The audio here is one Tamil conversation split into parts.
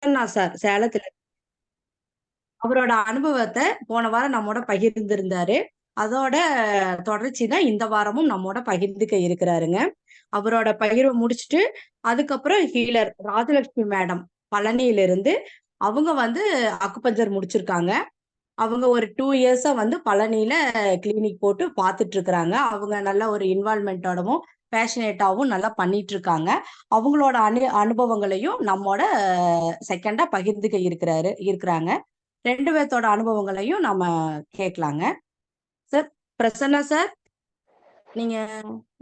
பிரசன்னா சார் சேலத்துல. அவரோட அனுபவத்த போன வாரம் நம்மோட பகிர்ந்திருந்தாரு. அதோட தொடர்ச்சி தான் இந்த வாரமும் நம்மோட பகிர்ந்துக்க இருக்கிறாருங்க. அவரோட பகிர்வ முடிச்சுட்டு, அதுக்கப்புறம் ஹீலர் ராஜலட்சுமி மேடம் பழனியிலிருந்து அவங்க வந்து அக்குபஞ்சர் முடிச்சிருக்காங்க. அவங்க ஒரு 2 இயர்ஸா வந்து பழனியில கிளினிக் போட்டு பார்த்துட்டு இருக்கிறாங்க. அவங்க நல்ல ஒரு இன்வால்வ்மென்ட்டோடவும், பேஷனேட்டாவும் நல்லா பண்ணிட்டு இருக்காங்க. அவங்களோட அனுபவங்களையும் நம்மோட செகண்டா பகிர்ந்துக்க இருக்கிறாங்க. 2 பேத்தோட அனுபவங்களையும் நம்ம கேட்கலாங்க. சார், பிரசன்னா சார், நீங்க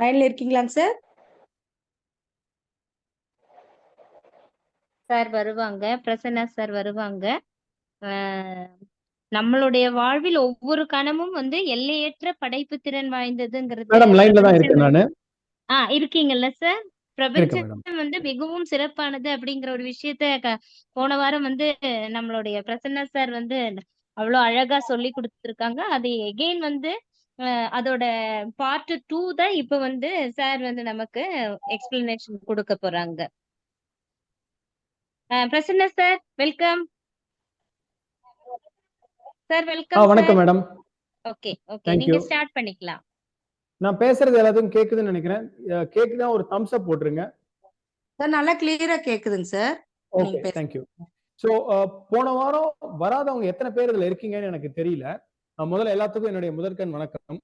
லைன்ல இருக்கீங்களாங்க சார்? சார் வருவாங்க. பிரசன்னா சார் வருவாங்க. நம்மளுடைய வாழ்வில் ஒவ்வொரு கணமும் வந்து எல்லையற்ற படைப்பு திறன் வாய்ந்ததுங்கிறது மேடம் லைன்ல தான் இருக்கேன் நானு. இருக்கீங்கல்ல சார்? இருக்கேன் மேடம். பிரபஞ்சம் வந்து மிகவும் சிறப்பானது அப்படிங்கிற ஒரு விஷயத்த போன வாரம் வந்து நம்மளுடைய பிரசன்னா சார் வந்து அவ்வளவு அழகா சொல்லி கொடுத்திருக்காங்க. அது எகெயின் வந்து அதோட பார்ட் 2 தான் இப்ப வந்து சார் வந்து நமக்கு எக்ஸ்பிளனேஷன் கொடுக்க போறாங்க. Prasanna sir welcome. Sir welcome. வணக்கம் மேடம். ஓகே ஓகே, நீங்க ஸ்டார்ட் பண்ணிக்கலாம். நான் பேசுறது எல்லாத்துக்கும் கேக்குதுன்னு நினைக்கிறேன். கேக்குதா ஒரு தம்ஸ் அப் போட்டுருங்க. சார் நல்லா கிளியரா கேக்குதுங்க sir. Okay, thank you. So போன வாரம் வராதவங்க எத்தனை பேர் இதுல இருக்கீங்கன்னு எனக்கு தெரியல. முதல்ல எல்லாத்துக்கும் என்னுடைய முதற்கண் வணக்கம்.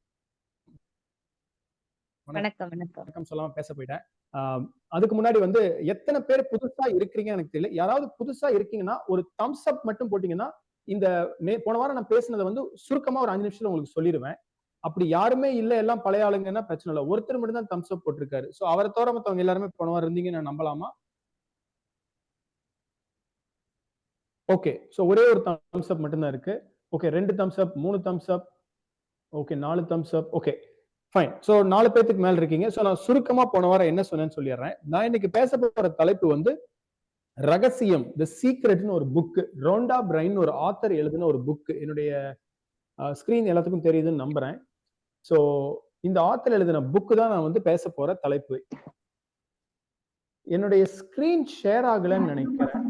வணக்கம் வணக்கம் வணக்கம் சொல்லாம பேச போயிட்டேன். அதுக்கு முன்னாடி வந்து எத்தனை பேர் புதுசா இருக்கீங்கன்னு எனக்கு தெரியல. யாராவது புதுசா இருக்கீங்கன்னா ஒரு தம்ஸ் அப் மட்டும் போட்டீங்கன்னா இந்த போன வாரம் நான் பேசினதை வந்து சுருக்கமா ஒரு 5 நிமிஷத்துல உங்களுக்கு சொல்லிடுவேன். அப்படி யாருமே இல்ல, எல்லாம் பழைய ஆளுங்கன்னா பிரச்சனை இல்லை. ஒருத்தர் மட்டும் தான் தம்ஸ் அப் போட்டிருக்காரு. சோ அவரை தவிர மத்தவங்க எல்லாருமே போன வாரம் இருந்தீங்கன்னு நான் நம்பலாமா? ஓகே, சோ ஒரே ஒரு தம்ஸ் அப் மட்டும் தான் இருக்கு. ஓகே, 2 தம்ஸ் அப், 3 தம்ஸ் அப், ஓகே 4 தம்ஸ் அப். Okay fine. சோ 4 பேத்துக்கு மேல இருக்கீங்க. சோ நான் சுருக்கமா போன வாரம் என்ன சொன்னேன்னு சொல்லிடுறேன். நான் இன்னைக்கு பேச போற தலைப்பு வந்து ரகசியம், தி சீக்ரெட்னு ஒரு புக். ரோண்டா பிரைன் ஒரு ஆத்தர் எழுதின ஒரு புக். என்னுடைய ஸ்கிரீன் எல்லாத்துக்கும் தெரியுதுன்னு நம்புறேன். சோ இந்த ஆத்தர் எழுதின புக் தான் நான் வந்து பேச போற தலைப்பு. என்னுடைய ஸ்கிரீன் ஷேர் ஆகலன்னு நினைக்கிறேன்.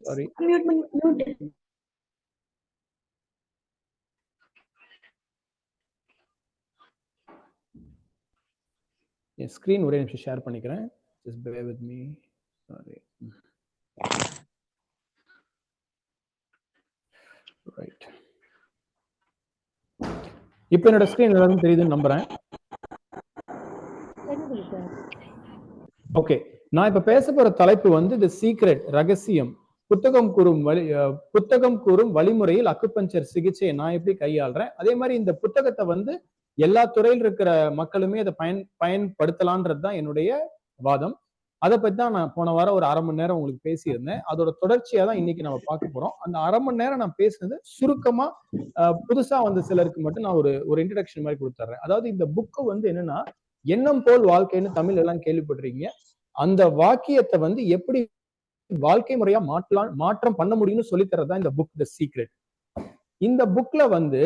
சாரி. என் ஸ்கிரீன் ஒரே நிமிஷம் ஷேர் பண்ணிக்கிறேன். Just bear with me. Sorry. Right. இப்போ என்னோட ஸ்கிரீன் எல்லாரும் தெரியுதுன்னு நம்புறேன். ஓகே, நான் இப்ப பேச போற தலைப்பு வந்து தி சீக்ரெட், ரகசியம். புத்தகம் கூறும் வழிமுறையில் அக்குபஞ்சர் சிகிச்சையை நான் எப்படி கையாளுறேன். அதே மாதிரி இந்த புத்தகத்தை வந்து எல்லா துறையில் இருக்கிற மக்களுமே அதை பயன்படுத்தலான்றது தான் என்னுடைய வாதம். அதை பத்தி தான் நான் போன வாரம் ஒரு 1/2 மணி நேரம் உங்களுக்கு பேசியிருந்தேன். அதோட தொடர்ச்சியா தான் இன்னைக்கு நம்ம பார்க்க போறோம். அந்த 1/2 மணி நேரம் நான் பேசுனது சுருக்கமா புதுசா வந்து சிலருக்கு மட்டும் நான் ஒரு இன்ட்ரடக்ஷன் மாதிரி கொடுத்துறேன். அதாவது இந்த புக்கு வந்து என்னன்னா, எண்ணம் போல் வாழ்க்கைன்னு தமிழ் எல்லாம் கேள்விப்பட்டிருக்கீங்க. அந்த வாக்கியத்தை வந்து எப்படி வாழ்க்கை முறையா மாற்றம் பண்ண முடியும்னு சொல்லி தரதான் இந்த புக் தி சீக்ரெட். இந்த புக்ல வந்து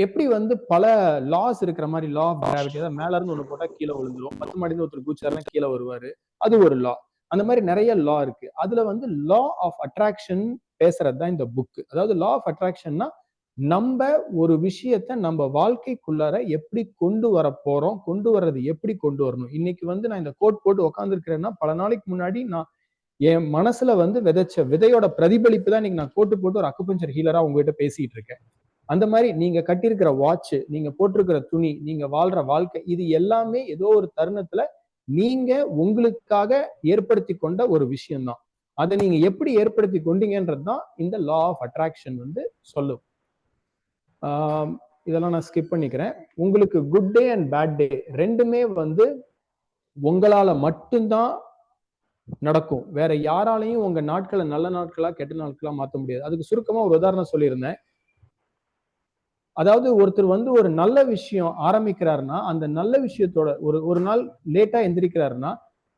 எப்படி வந்து பல லாஸ் இருக்கிற மாதிரி, லா ஆஃப் கிராவிட்டி, அதாவது மேல இருந்து ஒண்ணு போட்டா கீழே விழுந்துரும், 10 மாடிந்து ஒருத்தர் குதிச்சாருன்னா கீழே வருவாரு, அது ஒரு லா. அந்த மாதிரி நிறைய லா இருக்கு. அதுல வந்து லா ஆஃப் அட்ராக்ஷன் பேசுறது தான் இந்த புக். அதாவது லா ஆஃப் அட்ராக்ஷன்னா நம்ம ஒரு விஷயத்த நம்ம வாழ்க்கைக்குள்ளார எப்படி கொண்டு வர போறோம், கொண்டு வர்றது எப்படி கொண்டு வரணும். இன்னைக்கு வந்து நான் இந்த கோட் போட்டு உட்கார்ந்து இருக்கிறேன்னா பல நாளைக்கு முன்னாடி நான் என் மனசுல வந்து விதைச்ச விதையோட பிரதிபலிப்பு தான் இன்னைக்கு நான் கோட்டு போட்டு ஒரு அக்குபஞ்சர் ஹீலரா உங்ககிட்ட பேசிட்டு இருக்கேன். அந்த மாதிரி நீங்க கட்டியிருக்கிற வாட்ச், நீங்க போட்டிருக்கிற துணி, நீங்க வாழ்ற வாழ்க்கை, இது எல்லாமே ஏதோ ஒரு தருணத்துல நீங்க உங்களுக்காக ஏற்படுத்தி கொண்ட ஒரு விஷயம்தான். அதை நீங்க எப்படி ஏற்படுத்தி கொண்டீங்கன்றது தான் இந்த லா ஆஃப் அட்ராக்ஷன் வந்து சொல்லும். இதெல்லாம் நான் ஸ்கிப் பண்ணிக்கிறேன். உங்களுக்கு good day and bad day ரெண்டுமே வந்து உங்களால மட்டும்தான் நடக்கும். வேற யாராலையும் உங்க நாட்களை நல்ல நாட்களா கெட்ட நாட்களா மாற்ற முடியாது. அதுக்கு சுருக்கமா ஒரு உதாரணம் சொல்லியிருந்தேன். அதாவது ஒருத்தர் வந்து ஒரு நல்ல விஷயம் ஆரம்பிக்கிறாருன்னா அந்த நல்ல விஷயத்தோட ஒரு நாள் லேட்டா எந்திரிக்கிறாருன்னா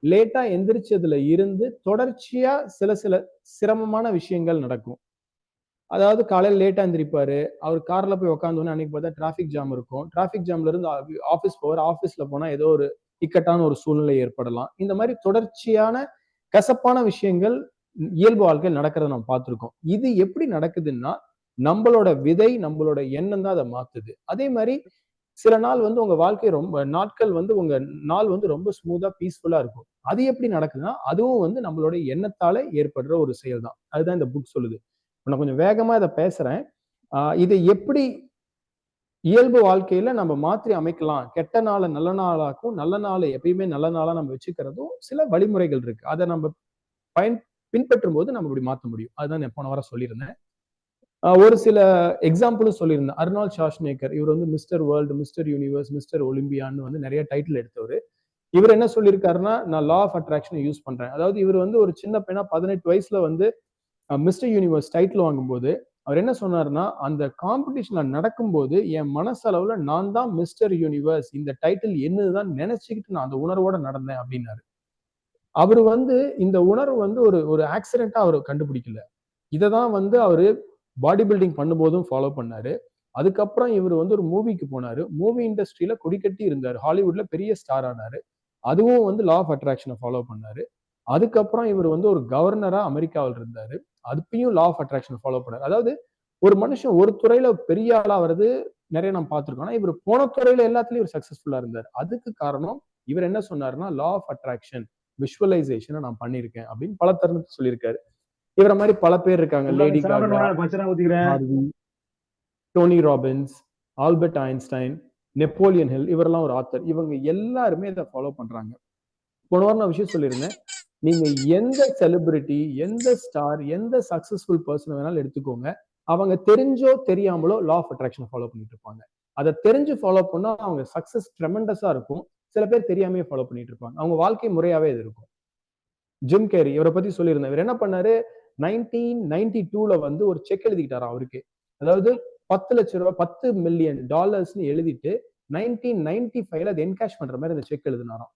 லேட்டா எந்திரிச்சதுல இருந்து தொடர்ச்சியா சில சிரமமான விஷயங்கள் நடக்கும். அதாவது காலையில லேட்டா எந்திரிப்பாரு, அவர் கார்ல போய் உட்காந்தோன்னு அன்னைக்கு பார்த்தா டிராபிக் ஜாம் இருக்கும். டிராபிக் ஜாம்ல இருந்து ஆபீஸ் போவார், ஆபீஸ்ல போனா ஏதோ ஒரு இக்கட்டான ஒரு சூழ்நிலை ஏற்படலாம். இந்த மாதிரி தொடர்ச்சியான கசப்பான விஷயங்கள் இயல்பு வாழ்க்கையில் நடக்கிறத நம்ம பார்த்திருக்கோம். இது எப்படி நடக்குதுன்னா நம்மளோட விதை, நம்மளோட எண்ணம் தான் அதை மாத்துது. அதே மாதிரி சில நாள் வந்து உங்க வாழ்க்கை ரொம்ப நாட்கள் வந்து உங்க நாள் வந்து ரொம்ப ஸ்மூத்தா பீஸ்ஃபுல்லா இருக்கும். அது எப்படி நடக்குதுன்னா அதுவும் வந்து நம்மளோட எண்ணத்தால ஏற்படுற ஒரு செயல் தான். அதுதான் இந்த புக் சொல்லுது. நான் கொஞ்சம் வேகமா இதை பேசுறேன். இதை எப்படி இயல்பு வாழ்க்கையில நம்ம மாற்றி அமைக்கலாம், கெட்ட நாளை நல்ல நாளாக்கும், நல்ல நாளை எப்பயுமே நல்ல நாளா நம்ம வச்சுக்கிறதும் சில வழிமுறைகள் இருக்கு. அதை நம்ம பின்பற்றும் போது நம்ம இப்படி மாற்ற முடியும். அதுதான் நான் போன வாரம் சொல்லியிருந்தேன். ஒரு சில எக்ஸாம்பிளும் சொல்லியிருந்தேன். அர்னால்ட் ஷாஷ்னேக்கர், இவர் வந்து mister world, mister universe, mister ஒலிம்பியான்னு வந்து நிறைய டைட்டில் எடுத்தவர். இவர் என்ன சொல்லியிருக்காருன்னா, நான் லா ஆஃப் அட்ராக்ஷன் யூஸ் பண்றேன். அதாவது இவர் வந்து ஒரு சின்ன பையனா 18 வயசுல வந்து மிஸ்டர் யூனிவர்ஸ் டைட்டில் வாங்கும்போது அவர் என்ன சொன்னாருன்னா, அந்த காம்படிஷன்ல நடக்கும்போது என் மனசளவுல நான் தான் மிஸ்டர் யூனிவர்ஸ், இந்த டைட்டில் என்னதுதான் நினைச்சுக்கிட்டு நான் அந்த உணர்வோட நடந்தேன் அப்படின்னாரு. அவரு வந்து இந்த உணர்வு வந்து ஒரு ஆக்சிடென்ட்டா அவர் கண்டுபிடிக்கல. இததான் வந்து அவரு பாடி பில்டிங் பண்ணும்போதும் ஃபாலோ பண்ணாரு. அதுக்கப்புறம் இவர் வந்து ஒரு மூவிக்கு போனாரு. மூவி இண்டஸ்ட்ரியில கொடிக்கட்டி இருந்தாரு. ஹாலிவுட்ல பெரிய ஸ்டார் ஆனாரு. அதுவும் வந்து லா ஆஃப் அட்ராக்ஷனை ஃபாலோ பண்ணாரு. அதுக்கப்புறம் இவர் வந்து ஒரு கவர்னரா அமெரிக்காவில் இருந்தாரு. அதுப்பையும் லா ஆஃப் அட்ராக்ஷன் ஃபாலோ பண்ணாரு. அதாவது ஒரு மனுஷன் ஒரு துறையில பெரிய ஆளா வர்றது நிறைய நம்ம பார்த்திருக்கோம். ஆனா இவர் போன துறையில எல்லாத்துலயும் இவர் சக்சஸ்ஃபுல்லா இருந்தார். அதுக்கு காரணம் இவர் என்ன சொன்னாருன்னா, லா ஆஃப் அட்ராக்ஷன் விஷுவலைசேஷனை நான் பண்ணியிருக்கேன் அப்படின்னு பல தருணத்தை சொல்லியிருக்காரு. இவரை மாதிரி பல பேர் இருக்காங்க. Lady Gaga, Harvey, Tony Robbins, Albert Einstein, Napoleon Hill, இவரெல்லாம் ஒரு ஆத்தர். இவங்க எல்லாருமே இதை ஃபாலோ பண்றாங்க. போன வாரம் நான் விஷயம் சொல்லியிருந்தேன். நீங்க எந்த செலிபிரிட்டி, எந்த ஸ்டார், எந்த சக்சஸ்ஃபுல் பர்சன் வேணாலும் எடுத்துக்கோங்க, அவங்க தெரிஞ்சோ தெரியாமலோ லா ஆஃப் அட்ராக்ஷன் ஃபாலோ பண்ணிட்டு இருப்பாங்க. அதை தெரிஞ்சு ஃபாலோ பண்ணா அவங்க சக்சஸ் ட்ரெமெண்டஸா இருக்கும். சில பேர் தெரியாமே ஃபாலோ பண்ணிட்டு இருப்பாங்க. அவங்க வாழ்க்கை முறையாவே இது இருக்கும். ஜிம் கேரி, இவரை பத்தி சொல்லியிருந்தேன். இவர் என்ன பண்ணாரு, 1992ல வந்து ஒரு செக் எழுதிக்கிட்டாராம் அவருக்கு. அதாவது 10 லட்சம் ரூபாய், $10 மில்லியன் எழுதிட்டு 1995ல அதை என்கேஷ் பண்ற மாதிரி அந்த செக் எழுதினாராம்.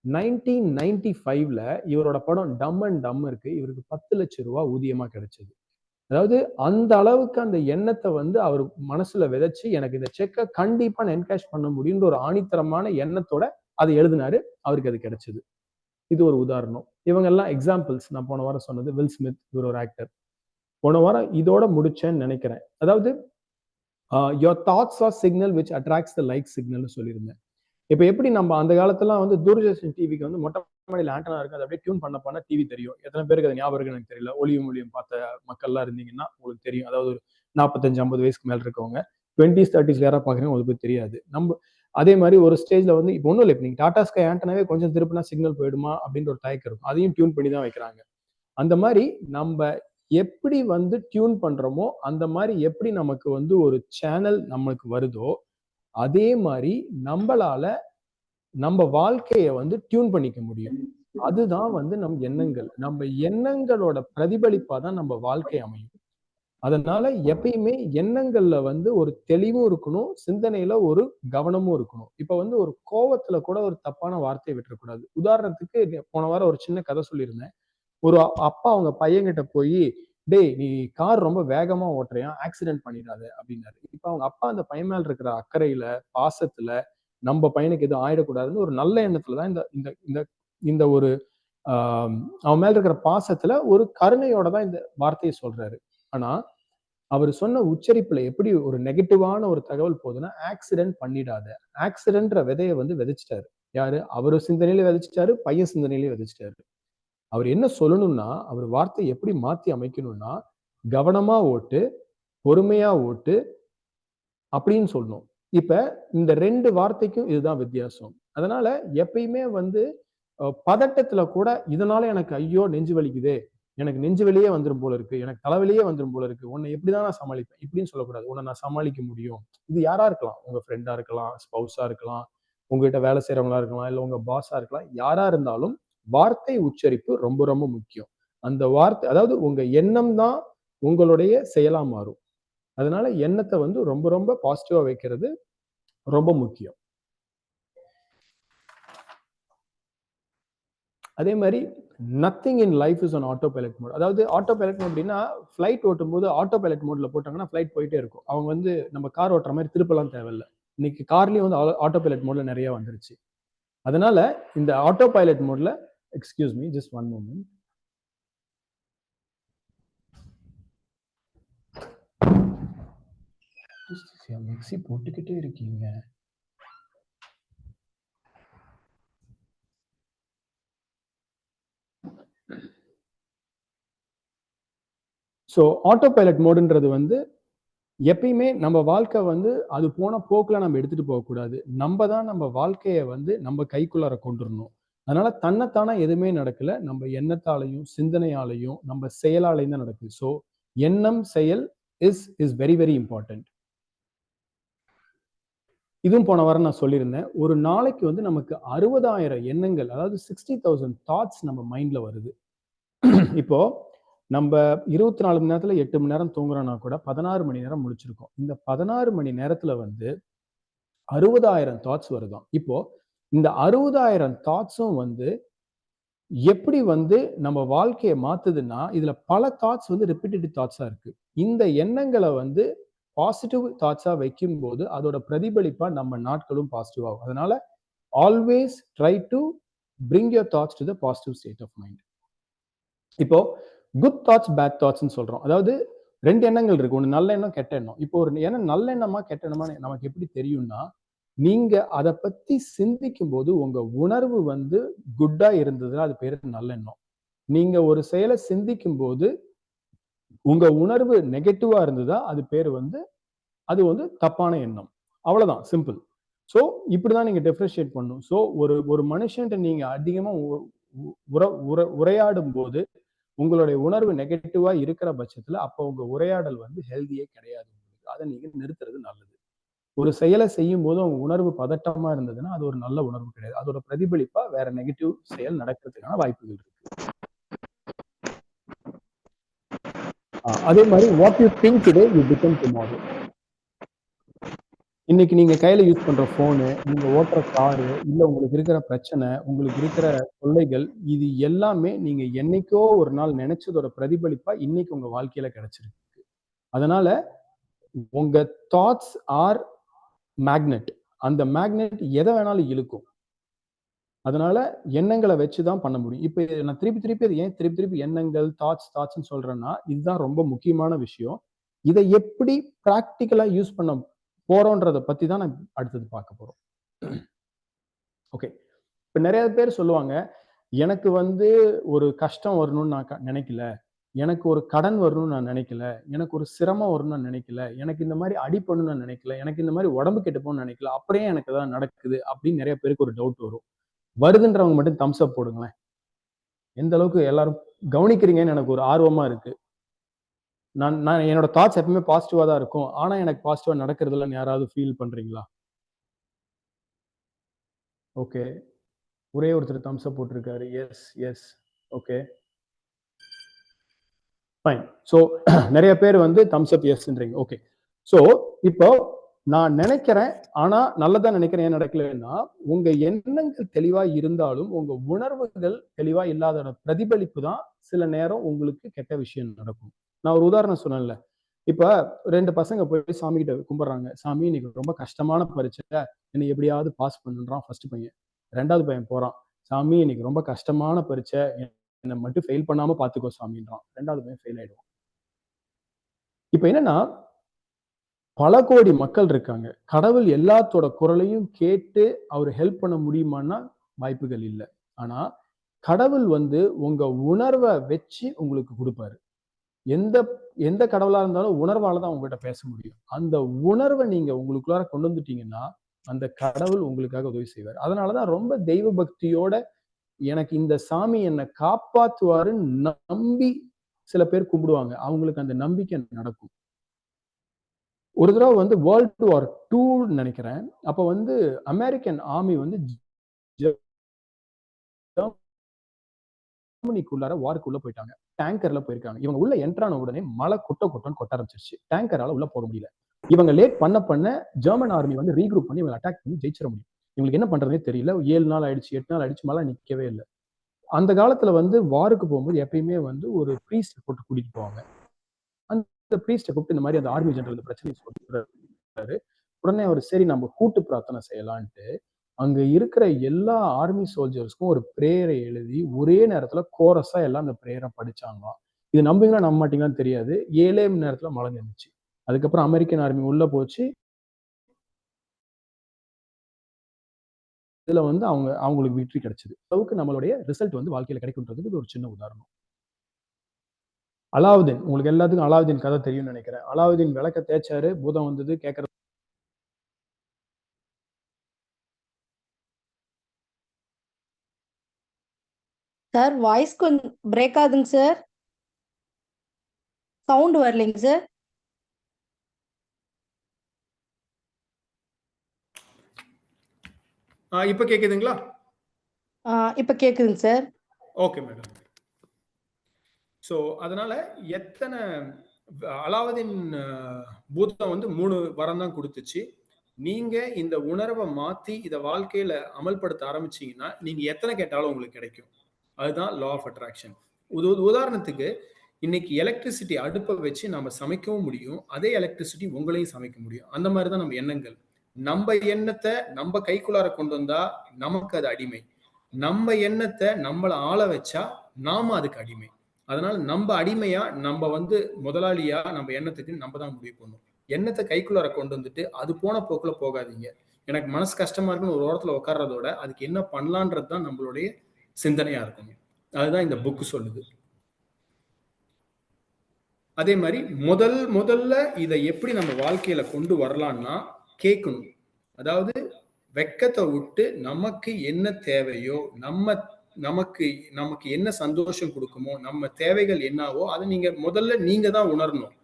1995ல இவரோட படம் டம் அண்ட் டம் இருக்கு. இவருக்கு 10 லட்சம் ரூபாய் ஊதியமா கிடைச்சது. அதாவது அந்த அளவுக்கு அந்த எண்ணத்தை வந்து அவர் மனசுல விதைச்சு, எனக்கு இந்த செக்கை கண்டிப்பா என்கேஷ் பண்ண முடியுன்ற ஒரு ஆணித்தரமான எண்ணத்தோட அதை எழுதினாரு. அவருக்கு அது கிடைச்சது. இது ஒரு உதாரணம். இவங்க எல்லாம் எக்ஸாம்பிள்ஸ். நான் போன வாரம் சொன்னது வில் ஸ்மித், இவர் ஒரு ஆக்டர். போன வாரம் இதோட முடிச்சேன்னு நினைக்கிறேன். அதாவது your thoughts are signal which attracts the like சிக்னல்னு சொல்லியிருந்தேன். இப்ப எப்படி நம்ம அந்த காலத்துல வந்து தூர்தர்ஷன் டிவிக்கு வந்து மொட்டை மாடியில் ஆண்டனா இருக்கு, அதை அப்படியே டியூன் பண்ண டிவி தெரியும். எத்தனை பேருக்கு அது ஞாபகம் இருக்குன்னு எனக்கு தெரியல. ஒளியும் ஒளியும் பார்த்த மக்கள்லாம் இருந்தீங்கன்னா உங்களுக்கு தெரியும். அதாவது ஒரு 45-50 வயசுக்கு மேல இருக்கவங்க 20s 30s யாரா பாக்குறீங்க உங்களுக்கு தெரியாது. நம்ம அதே மாதிரி ஒரு ஸ்டேஜ்ல வந்து இப்போ ஒன்றும் இல்லை, இப்போ நீங்க டாடா ஸ்கை ஆண்டனாவே கொஞ்சம் திருப்பினா சிக்னல் போயிடுமா அப்படின்ற ஒரு தயக்கம் இருக்கும். அதையும் டியூன் பண்ணி தான் வைக்கிறாங்க. அந்த மாதிரி நம்ம எப்படி வந்து டியூன் பண்றோமோ அந்த மாதிரி எப்படி நமக்கு வந்து ஒரு சேனல் நமக்கு வருதோ அதே மாதிரி நம்மளால நம்ம வாழ்க்கைய வந்து டியூன் பண்ணிக்க முடியும். அதுதான் வந்து நம் எண்ணங்கள். நம்ம எண்ணங்களோட பிரதிபலிப்பா தான் நம்ம வாழ்க்கை அமையும். அதனால எப்பயுமே எண்ணங்கள்ல வந்து ஒரு தெளிவும் இருக்கணும், சிந்தனையில ஒரு கவனமும் இருக்கணும். இப்ப வந்து ஒரு கோவத்துல கூட ஒரு தப்பான வார்த்தையை விட்டுறக்கூடாது. உதாரணத்துக்கு போன வாரம் ஒரு சின்ன கதை சொல்லியிருந்தேன். ஒரு அப்பா அவங்க பையன்கிட்ட போய், டேய் நீ கார் ரொம்ப வேகமா ஓட்டுறியா, ஆக்சிடென்ட் பண்ணிடாத அப்படின்னாரு. இப்ப அவங்க அப்பா அந்த பையன் மேல இருக்கிற அக்கறையில, பாசத்துல, நம்ம பையனுக்கு எதுவும் ஆயிடக்கூடாதுன்னு ஒரு நல்ல எண்ணத்துலதான் இந்த இந்த இந்த இந்த ஒரு அவன் மேல இருக்கிற பாசத்துல ஒரு கருணையோட தான் இந்த வார்த்தையை சொல்றாரு. ஆனா அவர் சொன்ன உச்சரிப்புல எப்படி ஒரு நெகட்டிவான ஒரு தகவல் போகுதுன்னா, ஆக்சிடென்ட் பண்ணிடாத. ஆக்சிடென்ட்ற விதையை வந்து விதைச்சிட்டாரு. யாரு? அவரு சிந்தனையில விதைச்சிட்டாரு, பையன் சிந்தனையிலே விதைச்சிட்டாரு. அவர் என்ன சொல்லணும்னா, அவர் வார்த்தை எப்படி மாத்தி அமைக்கணும்னா, கவனமா ஓட்டு, பொறுமையா ஓட்டு அப்படின்னு சொல்லணும். இப்ப இந்த 2 வார்த்தைக்கும் இதுதான் வித்தியாசம். அதனால எப்பயுமே வந்து பதட்டத்துல கூட இதனால எனக்கு ஐயோ நெஞ்சு வலிக்குதே, எனக்கு நெஞ்சு வலியே வந்துரும் போல இருக்கு, எனக்கு தலைவலியே வந்துரும் போல இருக்கு, உன்னை எப்படிதான் நான் சமாளிப்பேன் இப்படின்னு சொல்லக்கூடாது. உன்னை நான் சமாளிக்க முடியும். இது யாரா இருக்கலாம், உங்க ஃப்ரெண்டா இருக்கலாம், ஸ்பௌஸா இருக்கலாம், உங்ககிட்ட வேலை செய்யறவங்களா இருக்கலாம், இல்ல உங்க பாஸா இருக்கலாம். யாரா இருந்தாலும் வார்த்தை உச்சரிப்பு ரொம்ப ரொம்ப முக்கியம். அந்த வார்த்தை அதாவது உங்க எண்ணம் தான் உங்களுடைய செயலா மாறும். அதனால எண்ணத்தை வந்து ரொம்ப ரொம்ப பாசிட்டிவா வைக்கிறது ரொம்ப முக்கியம். அதே மாதிரி nothing in life is on auto pilot mode. அதாவது ஆட்டோ பைலட் அப்படின்னா ஃபிளைட் ஓட்டும் போது ஆட்டோ பைலட் மோட்ல போட்டாங்கன்னா ஃபிளைட் போயிட்டே இருக்கும். அவங்க வந்து நம்ம கார் ஓட்டுற மாதிரி திருப்பலாம் தேவையில்லை. இன்னைக்கு கார்லயும் வந்து ஆட்டோ பைலட் மோட்ல நிறைய வந்துருச்சு. அதனால இந்த ஆட்டோ பைலட் மோட்ல excuse me just one moment. Mixie போட்டுக்கிட்டே இருக்கீங்க. ஸோ ஆட்டோ பைலட் மோடுன்றது வந்து எப்பயுமே நம்ம வாழ்க்கை வந்து அது போன போக்குல நம்ம எடுத்துட்டு போகக்கூடாது. நம்ம தான் நம்ம வாழ்க்கையை வந்து நம்ம கைக்குள்ளார கொண்டுரணும். அதனால தன்னைத்தானே எதுவுமே நடக்கல. நம்ம எண்ணத்தாலையும் சிந்தனையாலையும் நம்ம செயலாலையும் தான் நடக்குது. ஸோ எண்ணம் செயல் இஸ் வெரி வெரி இம்பார்ட்டன்ட். இதுவும் போன வாரம் நான் சொல்லியிருந்தேன். ஒரு நாளைக்கு வந்து நமக்கு 60,000 எண்ணங்கள், அதாவது 60,000 தாட்ஸ் நம்ம மைண்ட்ல வருது. இப்போ நம்ம 24 மணி நேரத்துல 8 மணி நேரம் தூங்குறோம்னா கூட 16 மணி நேரம் முழிச்சிருக்கோம். இந்த 16 மணி நேரத்துல வந்து 60,000 தாட்ஸ் வருதாம். இப்போ இந்த 60,000 தாட்ஸும் வந்து எப்படி வந்து நம்ம வாழ்க்கையை மாத்துதுன்னா, இதுல பல தாட்ஸ் வந்து ரிப்பீட்டடிவ் தாட்ஸா இருக்கு. இந்த எண்ணங்களை வந்து பாசிட்டிவ் தாட்ஸா வைக்கும் போது அதோட பிரதிபலிப்பா நம்ம நாட்களும் பாசிட்டிவ் ஆகும். அதனால always try to bring your thoughts to the positive state of mind. இப்போ குட் தாட்ஸ் பேட் தாட்ஸ்ன்னு சொல்றோம். அதாவது 2 எண்ணங்கள் இருக்கு. ஒன்று நல்ல எண்ணம், கெட்ட எண்ணம். இப்போ ஒரு எண்ணம் நல்ல எண்ணமா கெட்ட எண்ணமா நமக்கு எப்படி தெரியும்னா, நீங்க அதை பத்தி சிந்திக்கும் போது உங்க உணர்வு வந்து குட்டா இருந்ததுன்னா அது பேரு நல்ல எண்ணம். நீங்க ஒரு செயலை சிந்திக்கும் போது உங்க உணர்வு நெகட்டிவா இருந்ததா அது பேரு வந்து அது வந்து தப்பான எண்ணம். அவ்வளவுதான், சிம்பிள். ஸோ இப்படிதான் நீங்க டிஃபரன்ஷியேட் பண்ணணும். ஸோ ஒரு மனுஷன்ட்ட நீங்க அதிகமா உரையாடும் போது உங்களுடைய உணர்வு நெகட்டிவா இருக்கிற பட்சத்துல அப்போ உங்க உரையாடல் வந்து ஹெல்தியே கிடையாது. அதை நீங்க நிறுத்துறது நல்லது. ஒரு செயலை செய்யும் போது உங்க உணர்வு பதட்டமா இருந்ததுன்னா அது ஒரு நல்ல உணர்வு கிடையாது. அதோட பிரதிபலிப்பா வேற நெகட்டிவ் செயல் நடக்கிறதுக்கான வாய்ப்புகள் இருக்கு. அதே மாதிரி what you think today you become tomorrow. இன்னைக்கு நீங்க கையில யூஸ் பண்ற போனு, நீங்க ஓட்டுற காரு, இல்ல உங்களுக்கு இருக்கிற பிரச்சனை, உங்களுக்கு இருக்கிற தொல்லைகள், இது எல்லாமே நீங்க என்னைக்கோ ஒரு நாள் நினைச்சதோட பிரதிபலிப்பா இன்னைக்கு உங்க வாழ்க்கையில கிடைச்சிருக்கு. அதனால உங்க தாட்ஸ் ஆர் மேக்னெட். அந்த மேக்னெட் எதை வேணாலும் இழுக்கும். அதனால எண்ணங்களை வச்சுதான் பண்ண முடியும். இப்ப நான் திருப்பி அது ஏன் திருப்பி எண்ணங்கள் தாட்ஸ்ன்னு சொல்றேன்னா, இதுதான் ரொம்ப முக்கியமான விஷயம். இதை எப்படி பிராக்டிக்கலா யூஸ் பண்ண போறோன்றதை பத்தி தான் நான் அடுத்தது பார்க்க போறோம். ஓகே, இப்ப நிறைய பேர் சொல்லுவாங்க, எனக்கு வந்து ஒரு கஷ்டம் வரணும்னு நான் நினைக்கல, எனக்கு ஒரு கடன் வரணும்னு நான் நினைக்கல, எனக்கு ஒரு சிரமம் வரணும்னு நான் நினைக்கல, எனக்கு இந்த மாதிரி அடிப்படணும்னு நான் நினைக்கல, எனக்கு இந்த மாதிரி உடம்பு கெட்டு போகணும்னு நினைக்கல, அப்புறம் எனக்கு ஏதாவது நடக்குது அப்படின்னு நிறைய பேருக்கு ஒரு டவுட் வரும். வருதுன்றவங்க மட்டும் தம்ஸ் அப் போடுங்களேன். எந்த அளவுக்கு எல்லாரும் கவனிக்கிறீங்கன்னு எனக்கு ஒரு ஆர்வமா இருக்கு. நான் என்னோட தாட்ஸ் எப்பவுமே பாசிட்டிவா தான் இருக்கும். ஆனா எனக்கு பாசிட்டிவா நடக்கிறது இல்லைன்னு யாராவது ஃபீல் பண்றீங்களா? ஓகே, ஒரே ஒருத்தர் தம்ஸ் அப் போட்டிருக்காரு. எஸ். Okay, fine. ஸோ நிறைய பேர் வந்து தம்ஸ் அப் எஸ்ன்றீங்க. ஓகே, ஸோ இப்போ நான் நினைக்கிறேன், ஆனா நல்லதா நினைக்கிறேன். ஏன் நடக்கலைன்னா, உங்க எண்ணங்கள் தெளிவா இருந்தாலும் உங்க உணர்வுகள் தெளிவா இல்லாத பிரதிபலிப்பு தான் சில நேரம் உங்களுக்கு கெட்ட விஷயம் நடக்கும். நான் ஒரு உதாரணம் சொன்னேன்ல, இப்ப 2 பசங்க போய் சாமி கிட்ட கும்பிடுறாங்க. சாமி, இன்னைக்கு ரொம்ப கஷ்டமான பரீட்சை, என்னை எப்படியாவது பாஸ் பண்ணுன்றான் ஃபர்ஸ்ட் பையன். 2வது பையன் போறான், சாமி இன்னைக்கு ரொம்ப கஷ்டமான பரீட்சை, என்னை மட்டும் ஃபெயில் பண்ணாம பாத்துக்கோ சாமின்றான். 2வது பையன் ஃபெயில் ஆயிடுவான். இப்ப என்னன்னா, பல கோடி மக்கள் இருக்காங்க. கடவுள் எல்லாத்தோட குரலையும் கேட்டு அவர் ஹெல்ப் பண்ண முடியுமான்னா வாய்ப்புகள் இல்லை. ஆனா கடவுள் வந்து உங்க உணர்வை வச்சு உங்களுக்கு கொடுப்பாரு. எந்த கடவுளா இருந்தாலும் உணர்வால தான் உங்ககிட்ட பேச முடியும். அந்த உணர்வை நீங்க உங்களுக்குள்ளார கொண்டு வந்துட்டீங்கன்னா அந்த கடவுள் உங்களுக்காக உதவி செய்வார். அதனாலதான் ரொம்ப தெய்வ பக்தியோட எனக்கு இந்த சாமி என்னை காப்பாத்துவாருன்னு நம்பி சில பேர் கும்பிடுவாங்க. அவங்களுக்கு அந்த நம்பிக்கை நடக்கும். ஒரு தடவை வந்து வேர்ல்ட் வார் 2 நினைக்கிறேன். அப்ப வந்து அமெரிக்கன் ஆர்மி வந்து ஜெர்மனிக்குள்ளார வார்க்குள்ள போயிட்டாங்க. டேங்கர்ல போயிருக்காங்க. இவங்க உள்ள என்ட்ரான உடனே மழை கொட்ட ஆரம்பிச்சிருச்சு. டேங்கரால உள்ள போக முடியல. இவங்க லேட் பண்ண ஜெர்மன் ஆர்மி வந்து ரீக்ரூப் பண்ணி இவங்க அட்டாக் பண்ணி ஜெயிச்சிட முடியும். இவங்களுக்கு என்ன பண்றதுனே தெரியல. 7 நாள் ஆயிடுச்சு, 8 நாள் ஆயிடுச்சு, மழை நிக்கவே இல்லை. அந்த காலத்துல வந்து வாருக்கு போகும்போது எப்பயுமே வந்து ஒரு ப்ரீஸ்ட் போட்டு கூட்டிட்டு போவாங்க. அந்த ப்ரீஸ்ட கூப்பிட்டு இந்த மாதிரி அந்த ஆர்மி ஜெனரல் இந்த பிரச்சனையை சொல்றாரு. உடனே அவர் சரி நம்ம கூட்டு பிரார்த்தனை செய்யலான்ட்டு அங்க இருக்கிற எல்லா ஆர்மி சோல்ஜர்ஸ்க்கும் ஒரு பிரேயரை எழுதி ஒரே நேரத்துல கோரஸா எல்லாம் அந்த பிரேயரை படிச்சாங்களாம். இது நம்புங்களா நம்ப மாட்டீங்களான்னு தெரியாது. 7 மணி நேரத்துல மழை நின்றுச்சு. அதுக்கப்புறம் அமெரிக்கன் ஆர்மி உள்ள போச்சு. இதுல வந்து அவங்களுக்கு வெற்றி கிடைச்சது. அளவுக்கு நம்மளுடைய ரிசல்ட் வந்து வாழ்க்கையில கிடைக்கும்ன்றதுக்கு இது ஒரு சின்ன உதாரணம். அலாவுதீன், உங்களுக்கு எல்லாத்துக்கும் அலாவுதீன் கதை தெரியும்னு நினைக்கிறேன். அலாவுதீன் விளக்க தேய்ச்சாரு, பூதம் வந்தது கேட்கறது. சார் வாய்ஸ் கொஞ்சம் பிரேக் ஆகுதுங்க சார். சவுண்ட் வரலைங்க சார். இப்ப கேக்குதுங்களா? இப்ப கேக்குதுங்க சார். Okay madam. ஸோ அதனால எத்தனை அலாவுதீன் பூதம் வந்து 3 வரம் தான் கொடுத்துச்சு. நீங்க இந்த உணர்வை மாத்தி இதை வாழ்க்கையில அமல்படுத்த ஆரம்பிச்சீங்கன்னா நீங்க எத்தனை கேட்டாலும் உங்களுக்கு கிடைக்கும். அதுதான் லா ஆஃப் அட்ராக்ஷன். உதாரணத்துக்கு இன்னைக்கு எலக்ட்ரிசிட்டி அடுப்பை வச்சு நம்ம சமைக்கவும் முடியும், அதே எலக்ட்ரிசிட்டி உங்களையும் சமைக்க முடியும். அந்த மாதிரி தான் நம்ம எண்ணங்கள். நம்ம எண்ணத்தை நம்ம கைக்குள்ளார கொண்டு வந்தா நமக்கு அது அடிமை. நம்ம எண்ணத்தை நம்மளை ஆள வச்சா நாம அதுக்கு அடிமை. அதனால நம்ம அடிமையா, நம்ம வந்து முதலாளியா நம்ம எண்ணத்துக்கு நம்ம தான் முடிவு பண்ணணும். எண்ணத்தை கைக்குள்ளார கொண்டு வந்துட்டு அது போன போக்குல போகாதீங்க. எனக்கு மனசு கஷ்டமா இருக்குன்னு ஒரு ஓரத்துல உட்கார்றதோட அதுக்கு என்ன பண்ணலான்றது தான் நம்மளுடைய சிந்தனையா இருக்கணும். அதுதான் இந்த புக் சொல்லுது. அதே மாதிரி முதல்ல இதை எப்படி நம்ம வாழ்க்கையில கொண்டு வரலாம்னா கேட்கணும். அதாவது வெக்கத்தை விட்டு நமக்கு என்ன தேவையோ, நமக்கு என்ன சந்தோஷம் கொடுக்குமோ, நம்ம தேவைகள் என்னவோ அதை நீங்க தான் உணரணும்.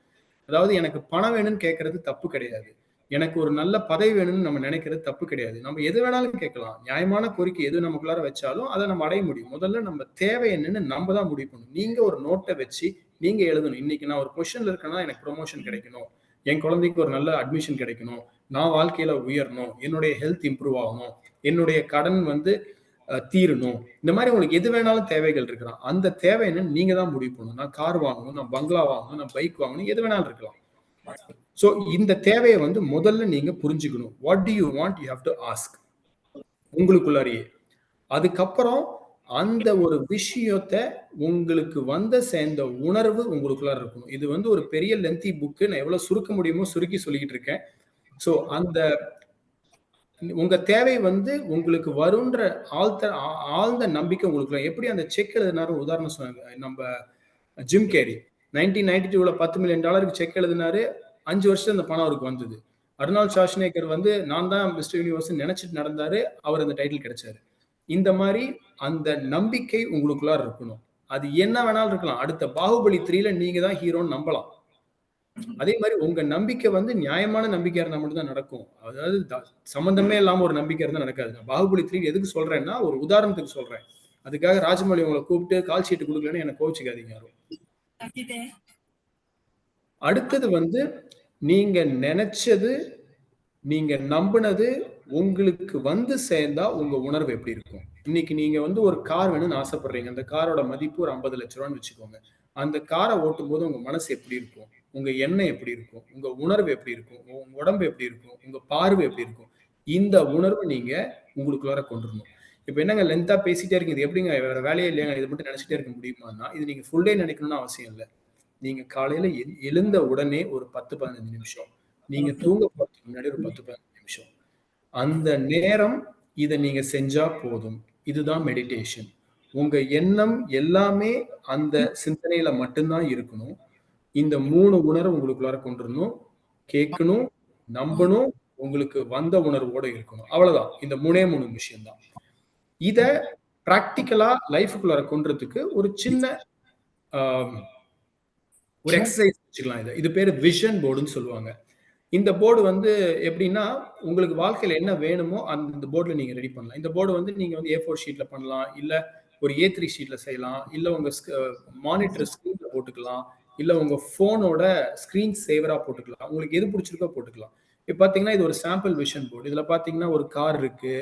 அதாவது எனக்கு பணம் வேணும்னு கேட்கறது தப்பு கிடையாது. எனக்கு ஒரு நல்ல பதவி வேணும்னு நம்ம நினைக்கிறது தப்பு கிடையாது. நம்ம எது வேணாலும் கேட்கலாம். நியாயமான கோரிக்கை எது நமக்குள்ளார வச்சாலும் அதை நம்ம அடைய முடியும். முதல்ல நம்ம தேவை என்னன்னு நம்ம தான் முடிவு பண்ணணும். நீங்க ஒரு நோட்டை வச்சு நீங்க எழுதணும். இன்னைக்கு நான் ஒரு பொசிஷன்ல இருக்கேன்னா எனக்கு ப்ரொமோஷன் கிடைக்கணும், என் குழந்தைக்கு ஒரு நல்ல அட்மிஷன் கிடைக்கணும், நான் வாழ்க்கையில உயரணும், என்னுடைய ஹெல்த் இம்ப்ரூவ் ஆகணும், என்னுடைய கடன் வந்து தீரணும். இந்த மாதிரி உங்களுக்கு எது வேணாலும் தேவைகள் இருக்கலாம். அந்த தேவை என்னன்னு நீங்க தான் முடிவு பண்ணணும். நான் கார் வாங்கணும், நான் பங்களா வாங்கணும், நான் பைக் வாங்கணும், எது வேணாலும் இருக்கலாம். சோ இந்த தேவையை வந்து முதல்ல நீங்க புரிஞ்சுக்கணும். What do you want, you have to ask உங்களுக்குள்ளாரியே. அதுக்கப்புறம் அந்த ஒரு விஷயத்தை உங்களுக்கு சேர்ந்த உணர்வு உங்களுக்குள்ளார இருக்கணும். இது வந்து ஒரு பெரிய லென்த்தி புக்கு. நான் எவ்வளவு சுருக்க முடியுமோ சுருக்கி சொல்லிக்கிட்டு இருக்கேன். சோ அந்த உங்க தேவை வந்து உங்களுக்கு வரும்ன்ற ஆழ்ந்த நம்பிக்கை உங்களுக்கு. எப்படி அந்த செக் எழுதினாரு உதாரணம் சொன்னாங்க நம்ம ஜிம் கேரி. 1992 $10 மில்லியன் செக் எழுதினாரு. 5 வருஷத்துல அந்த பணம் அவருக்கு வந்தது. அர்னால்ட் ஷார்ஸ்நேகர் வந்து நான் தான் மிஸ்டர் யூனிவர்ஸ் நினைச்சிட்டு நடந்தாரு, அவர் அந்த டைட்டில் கிடைச்சாரு. இந்த மாதிரி அந்த நம்பிக்கை உங்களுக்குள்ளார இருக்கணும். அது என்ன வேணாலும் இருக்கலாம். அடுத்த பாகுபலி 3ல நீங்க தான் ஹீரோன்னு நம்பலாம். அதே மாதிரி உங்க நம்பிக்கை வந்து நியாயமான நம்பிக்கையா இருந்தா மட்டும் தான் நடக்கும். அதாவது சம்பந்தமே இல்லாம ஒரு நம்பிக்கை இருந்தா நடக்காது. பாகுபலி 3 எதுக்கு சொல்றேன்னா ஒரு உதாரணத்துக்கு சொல்றேன். அதுக்காக ராஜமௌழி உங்களை கூப்பிட்டு கால் ஷீட் கொடுக்கலன்னு எனக்கு கோவிச்சுக்காதீங்க யாரும். அடுத்தது வந்து நீங்க நினைச்சது, நீங்க நம்பினது உங்களுக்கு வந்து சேர்ந்தா உங்க உணர்வு எப்படி இருக்கும். இன்னைக்கு நீங்க வந்து ஒரு கார் வேணும்னு ஆசைப்படுறீங்க. அந்த காரோட மதிப்பு ஒரு 50 லட்ச ரூபான்னு வச்சுக்கோங்க. அந்த காரை ஓட்டும் போது உங்க மனசு எப்படி இருக்கும், உங்க எண்ணம் எப்படி இருக்கும், உங்க உணர்வு எப்படி இருக்கும், உங்க உடம்பு எப்படி இருக்கும், உங்க பார்வை எப்படி இருக்கும். இந்த உணர்வு நீங்க உங்களுக்குள்ளார கொண்டுடணும். இப்ப என்னங்க லென்த்தா பேசிட்டே இருக்கீங்க, இது எப்படிங்க வேற வேலையே இல்லையா, இது மட்டும் நினைச்சிட்டே இருக்க முடியுமான்னா இது நீங்க ஃபுல் டே நினைக்கணும்னு அவசியம் இல்லை. நீங்க காலையில எழுந்த உடனே ஒரு 10-15 நிமிஷம், நீங்க தூங்க போறதுக்கு முன்னாடி ஒரு 10-15 நிமிஷம், அந்த நேரம் இதை நீங்க செஞ்சா போதும். இதுதான் மெடிடேஷன். உங்க எண்ணம் எல்லாமே அந்த சிந்தனையில மட்டும்தான் இருக்கணும். இந்த 3 உணர்வு உங்களுக்குள்ளார கொண்டுடணும். கேட்கணும், நம்பணும், உங்களுக்கு வந்த உணர்வோட இருக்கணும். அவ்வளவுதான். இந்த 3 விஷயம் தான். இத பிராக்டிக்கலா லைஃபுக்குள்ளார கொண்டுறதுக்கு ஒரு சின்ன ஒரு எக்ஸசைஸ் வச்சுக்கலாம். இது பேரு விஷன் போர்டுன்னு சொல்லுவாங்க. இந்த போர்டு வந்து எப்படின்னா உங்களுக்கு வாழ்க்கையில என்ன வேணுமோ அந்த போர்டுல நீங்க ரெடி பண்ணலாம். இந்த போர்டு வந்து நீங்க வந்து A4 ஷீட்ல பண்ணலாம், இல்ல ஒரு A3 ஷீட்ல செய்யலாம், இல்ல உங்க மானிட்டர் ஸ்கிரீன்ல போட்டுக்கலாம், இல்ல உங்க போனோட ஸ்கிரீன் சேவரா போட்டுக்கலாம். உங்களுக்கு எது பிடிச்சிருக்கோ போட்டுக்கலாம். இப்ப பாத்தீங்கன்னா இது ஒரு சாம்பிள் விஷன் போர்டு. இதுல பாத்தீங்கன்னா ஒரு கார் இருக்கு,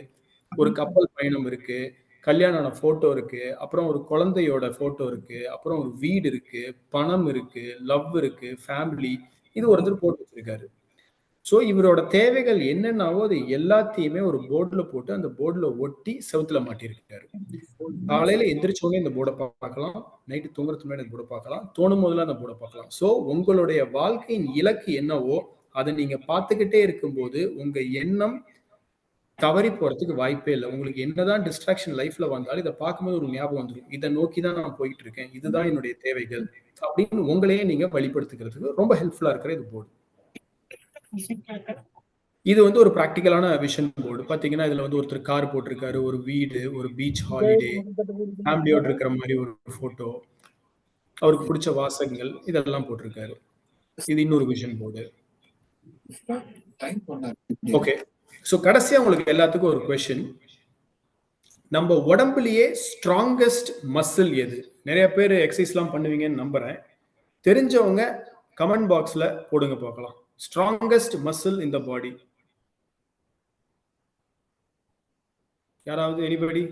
ஒரு கப்பல் பயணம் இருக்கு, கல்யாண போட்டோ இருக்கு, அப்புறம் ஒரு குழந்தையோட போட்டோ இருக்கு, அப்புறம் ஒரு வீடு இருக்கு, பணம் இருக்கு, லவ் இருக்கு, ஃபேமிலி. இது ஒருத்தர் போட்டு வச்சிருக்காரு. ஸோ இவரோட தேவைகள் என்னென்னவோ அது எல்லாத்தையுமே ஒரு போர்டில் போட்டு அந்த போர்டில் ஒட்டி செவுத்துல மாட்டியிருக்காரு. காலையில எந்திரிச்சோடனே இந்த போர்டை பார்க்கலாம், நைட்டு தூங்குறதுக்கு முன்னாடி இந்த போர்டை பார்க்கலாம், தோணும் போதெல்லாம் அந்த போர்டை பார்க்கலாம். ஸோ உங்களுடைய வாழ்க்கையின் இலக்கு என்னவோ அதை நீங்க பார்த்துக்கிட்டே இருக்கும்போது உங்க எண்ணம் தவறி போறதுக்கு வாய்ப்பே இல்லை. உங்களுக்கு என்னதான் டிஸ்ட்ராக்ஷன் லைஃப்ல வந்தாலும் இதை பார்க்கும்போது ஒரு ஞாபகம் வந்துடும், இதை நோக்கி தான் நான் போயிட்டு இருக்கேன், இதுதான் என்னுடைய தேவைகள் அப்படின்னு உங்களையே நீங்க வழிபடுத்துக்கிறதுக்கு ரொம்ப ஹெல்ப்ஃபுல்லா இருக்கிற இது போர்டு. இது வந்து ஒரு பிராக்டிக்கலான விஷன் போர்டு. பாத்தீங்கன்னா இதுல வந்து ஒருத்தர் கார் போட்டிருக்காரு, ஒரு வீடு, ஒரு பீச் ஹாலிடே, ஃபேமிலியோட இருக்கிற மாதிரி ஒரு போட்டோ, அவருக்கு பிடிச்ச வாசகங்கள் இதெல்லாம் போட்டிருக்காரு. இது இன்னொரு விஷன் போர்டு. ஓகே, ஸோ கடைசியா உங்களுக்கு எல்லாத்துக்கும் ஒரு கொஸ்டின். நம்ம உடம்புலயே ஸ்ட்ராங்கஸ்ட் மசில் எது? நிறைய பேர் எக்ஸசைஸ்லாம் பண்ணுவீங்கன்னு நம்புறேன். தெரிஞ்சவங்க கமெண்ட் பாக்ஸ்ல போடுங்க பார்க்கலாம். Strongest muscle in the body. யாராவது எனிபடி?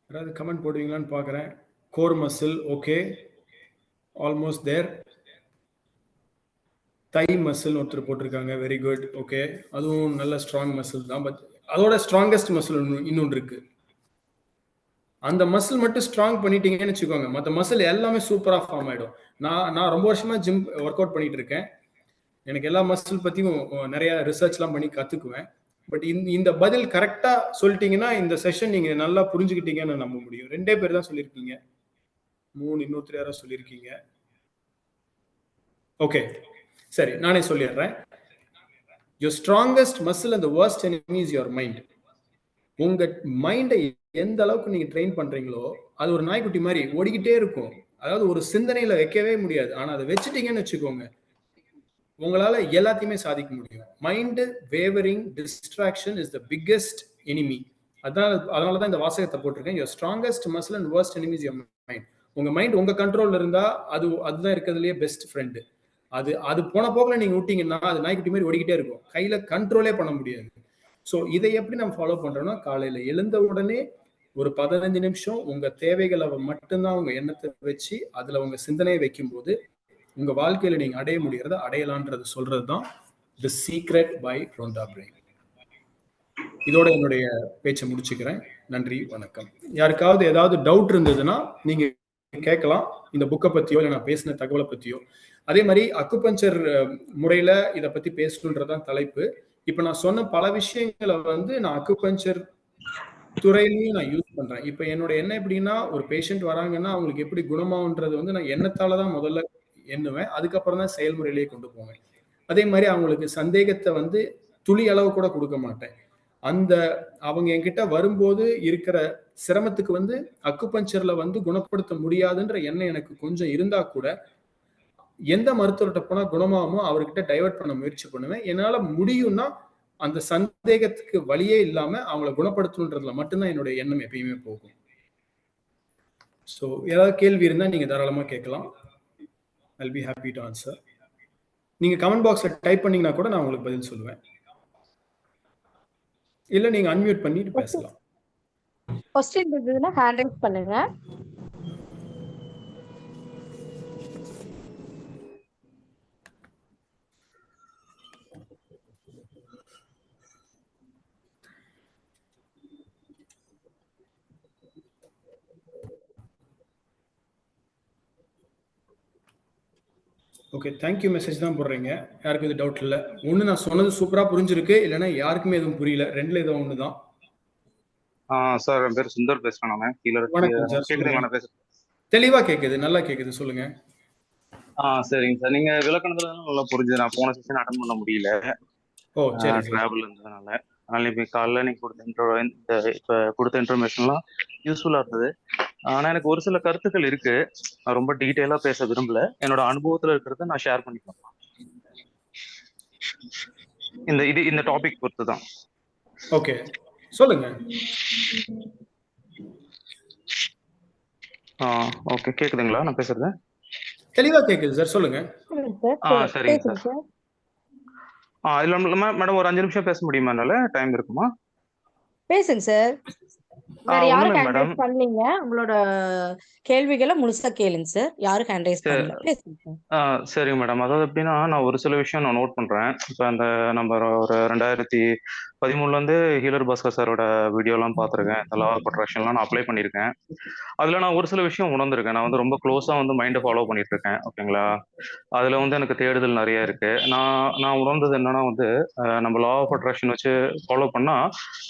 யாராவது கமெண்ட் போடுவீங்களான்னு பார்க்குறேன். Core muscle, okay, almost there. Thigh muscle ஒருத்தர் போட்டிருக்காங்க, வெரி குட், ஓகே, அதுவும் நல்ல ஸ்ட்ராங் மசில் தான். பட் அதோட ஸ்ட்ராங்கஸ்ட் மசில் இன்னொன்று இருக்கு. அந்த மசில் மட்டும் ஸ்ட்ராங் பண்ணிட்டீங்கன்னு வச்சுக்கோங்க, மற்ற மசில் எல்லாமே சூப்பராக ஃபார்ம் ஆகிடும். நான் ரொம்ப வருஷமா ஜிம் ஒர்க் அவுட் பண்ணிட்டு இருக்கேன். எனக்கு எல்லா மசில் பற்றியும் நிறைய ரிசர்ச்லாம் பண்ணி கற்றுக்குவேன். பட் இந்த பதில் கரெக்டாக சொல்லிட்டீங்கன்னா இந்த செஷன் நீங்கள் நல்லா புரிஞ்சுக்கிட்டீங்கன்னு நம்ப முடியும். 2 பேர் தான் சொல்லியிருக்கீங்க, 3 இன்னொருத்தர் யாரோ சொல்லியிருக்கீங்க. ஓகே, சரி, நானே சொல்லிடுறேன். Your strongest muscle and the worst enemy is your mind. உங்க மைண்டை எந்த அளவுக்கு நீங்க ட்ரெயின் பண்றீங்களோ அது ஒரு நாய்க்குட்டி மாதிரி ஓடிக்கிட்டே இருக்கும். அதாவது ஒரு சிந்தனையில வைக்கவே முடியாது. ஆனா அதை வச்சுட்டீங்கன்னு வச்சுக்கோங்க, உங்களால எல்லாத்தையுமே சாதிக்க முடியும். Mind wavering, distraction is the biggest enemy. அதனாலதான் இந்த வாசகத்தை போட்டிருக்கேன். Your strongest muscle and worst enemy is your mind. உங்க மைண்ட் உங்க கண்ட்ரோல்ல இருந்தா அதுதான் இருக்கிறதுலயே பெஸ்ட் ஃப்ரெண்டு. அது போன போக்குல நீங்க விட்டீங்கன்னா அது நாய்க்குட்டி மாதிரி ஓடிக்கிட்டே இருக்கும், கையில கண்ட்ரோலே பண்ண முடியாது. ஸோ இதை எப்படி நம்ம ஃபாலோ பண்றோம்னா, காலையில எழுந்த உடனே ஒரு 15 நிமிஷம் உங்க தேவைகளை மட்டும்தான் உங்க எண்ணத்தை வச்சு அதுல உங்க சிந்தனையை வைக்கும் போது உங்க வாழ்க்கையில நீங்க அடைய முடியறத அடையலான்றது சொல்றதுதான் the secret by Rhonda Byrne. இதோட என்னுடைய பேச்சை முடிச்சுக்கிறேன். நன்றி, வணக்கம். யாருக்காவது ஏதாவது டவுட் இருந்ததுன்னா நீங்க கேட்கலாம், இந்த புக்கை பத்தியோ இல்லை நான் பேசின தகவலை பத்தியோ. அதே மாதிரி அக்குபஞ்சர் முறையில இதை பத்தி பேசணுன்றதான் தலைப்பு. இப்ப நான் சொன்ன பல விஷயங்களை வந்து நான் அக்குபஞ்சர் துறையிலையும் நான் யூஸ் பண்றேன். இப்ப என்னோட எண்ணம் எப்படின்னா, ஒரு பேஷண்ட் வராங்கன்னா அவங்களுக்கு எப்படி குணமாகுன்றது வந்து நான் எண்ணத்தாலதான் முதல்ல எண்ணுவேன், அதுக்கப்புறம் தான் செயல்முறையிலேயே கொண்டு போவேன். அதே மாதிரி அவங்களுக்கு சந்தேகத்தை வந்து துளி அளவு கூட கொடுக்க மாட்டேன். அவங்க என்கிட்ட வரும்போது இருக்கிற சிரமத்துக்கு வந்து அக்குபஞ்சர்ல வந்து குணப்படுத்த முடியாதுன்ற எண்ணம் எனக்கு கொஞ்சம் இருந்தா கூட எந்த மருத்துவர்கிட்ட போனா குணமாகுமோ அவர்கிட்ட டைவர்ட் பண்ண முயற்சி பண்ணுவேன். என்னால முடியும்னா அந்த சந்தேகத்துக்கு வழியே இல்லாம அவங்கள குணப்படுத்தணுன்றதுல மட்டும்தான் என்னுடைய எண்ணம் எப்பயுமே போகும். ஸோ ஏதாவது கேள்வி இருந்தா நீங்க தாராளமா கேட்கலாம். I'll be happy to answer. நீங்க கமெண்ட் பாக்ஸ்ல டைப் பண்ணீங்கன்னா கூட நான் உங்களுக்கு பதில் சொல்லுவேன், இல்ல நீங்க அன்மியூட் பண்ணிட்டு பேசலாம். क्वेश्चन இருந்ததுன்னா ஹேண்ட் ரைஸ் பண்ணுங்க. ஓகே, தேங்க்யூ மெசேஜ் தான் போடுறீங்க, யாருக்கும் இது டவுட் இல்லை. ஒன்று நான் சொன்னது சூப்பராக புரிஞ்சிருக்கு, இல்லைன்னா யாருக்குமே எதுவும் புரியல, ரெண்டுல ஏதோ ஒன்று தான். சார் என் பேர் சுந்தர் பேசுறேன். நான் கேக்குதுங்களா? நான் பேசுறேன் தெளிவா கேக்குது, நல்லா கேக்குது, சொல்லுங்க. சரிங்க சார், நீங்க விளக்கணத்துல நல்லா புரிஞ்சுது. நான் போன செஷன் அட்டன் பண்ண முடியல, டிராவல் இருந்ததுனால. அதனால இப்ப காலைல நீங்க கொடுத்த இன்ஃபர்மேஷன்லாம் யூஸ்ஃபுல்லா இருந்தது. ஆனா எனக்கு ஒரு சில கருத்துக்கள் இருக்கு, நான் ரொம்ப டீட்டெயிலா பேச விரும்பல, என்னோட அனுபவத்துல இருக்கிறத நான் ஷேர் பண்ணிக்கலாம். இந்த டாபிக் பொறுத்து தான். ஓகே, சொல்லுங்க. ஓகே, கேக்குதுங்களா நான் பேசுறது? தெளிவா கேக்குது சார், சொல்லுங்க. சரிங்க சார். இல்ல மேடம், ஒரு 5 நிமிஷம் பேச முடியுமா? என்னால டைம் இருக்குமா? பேசுங்க சார். வேற யாரும் ஒண்ணுமே ஹேண்ட் மேடம். ரைஸ் பண்ணலீங்க. உங்களோட கேள்விகளை முழுசா கேளுங்க சார். யாரும் ஹேண்ட் ரைஸ் பண்ணல. பேசுங்க சார். சரிங்க மேடம். அதாவது எப்படின்னா, நான் ஒரு சில விஷயம் நான் நோட் பண்றேன். இப்போ அந்த நம்ம ஒரு 2013 ஹீலர் பாஸ்கர் சாரோட வீடியோலாம் பார்த்துருக்கேன். இந்த லா ஆஃப் அட்ராக்ஷன்லாம் நான் அப்ளை பண்ணியிருக்கேன். அதுல நான் ஒரு சில விஷயம் உணர்ந்திருக்கேன். நான் ரொம்ப க்ளோஸா மைண்டை ஃபாலோ பண்ணிட்டு இருக்கேன். ஓகேங்களா? அதுல எனக்கு தேடுதல் நிறைய இருக்கு. நான் உணர்ந்தது என்னன்னா நம்ம லா ஆஃப் அட்ராக்ஷன் வச்சு ஃபாலோ பண்ணா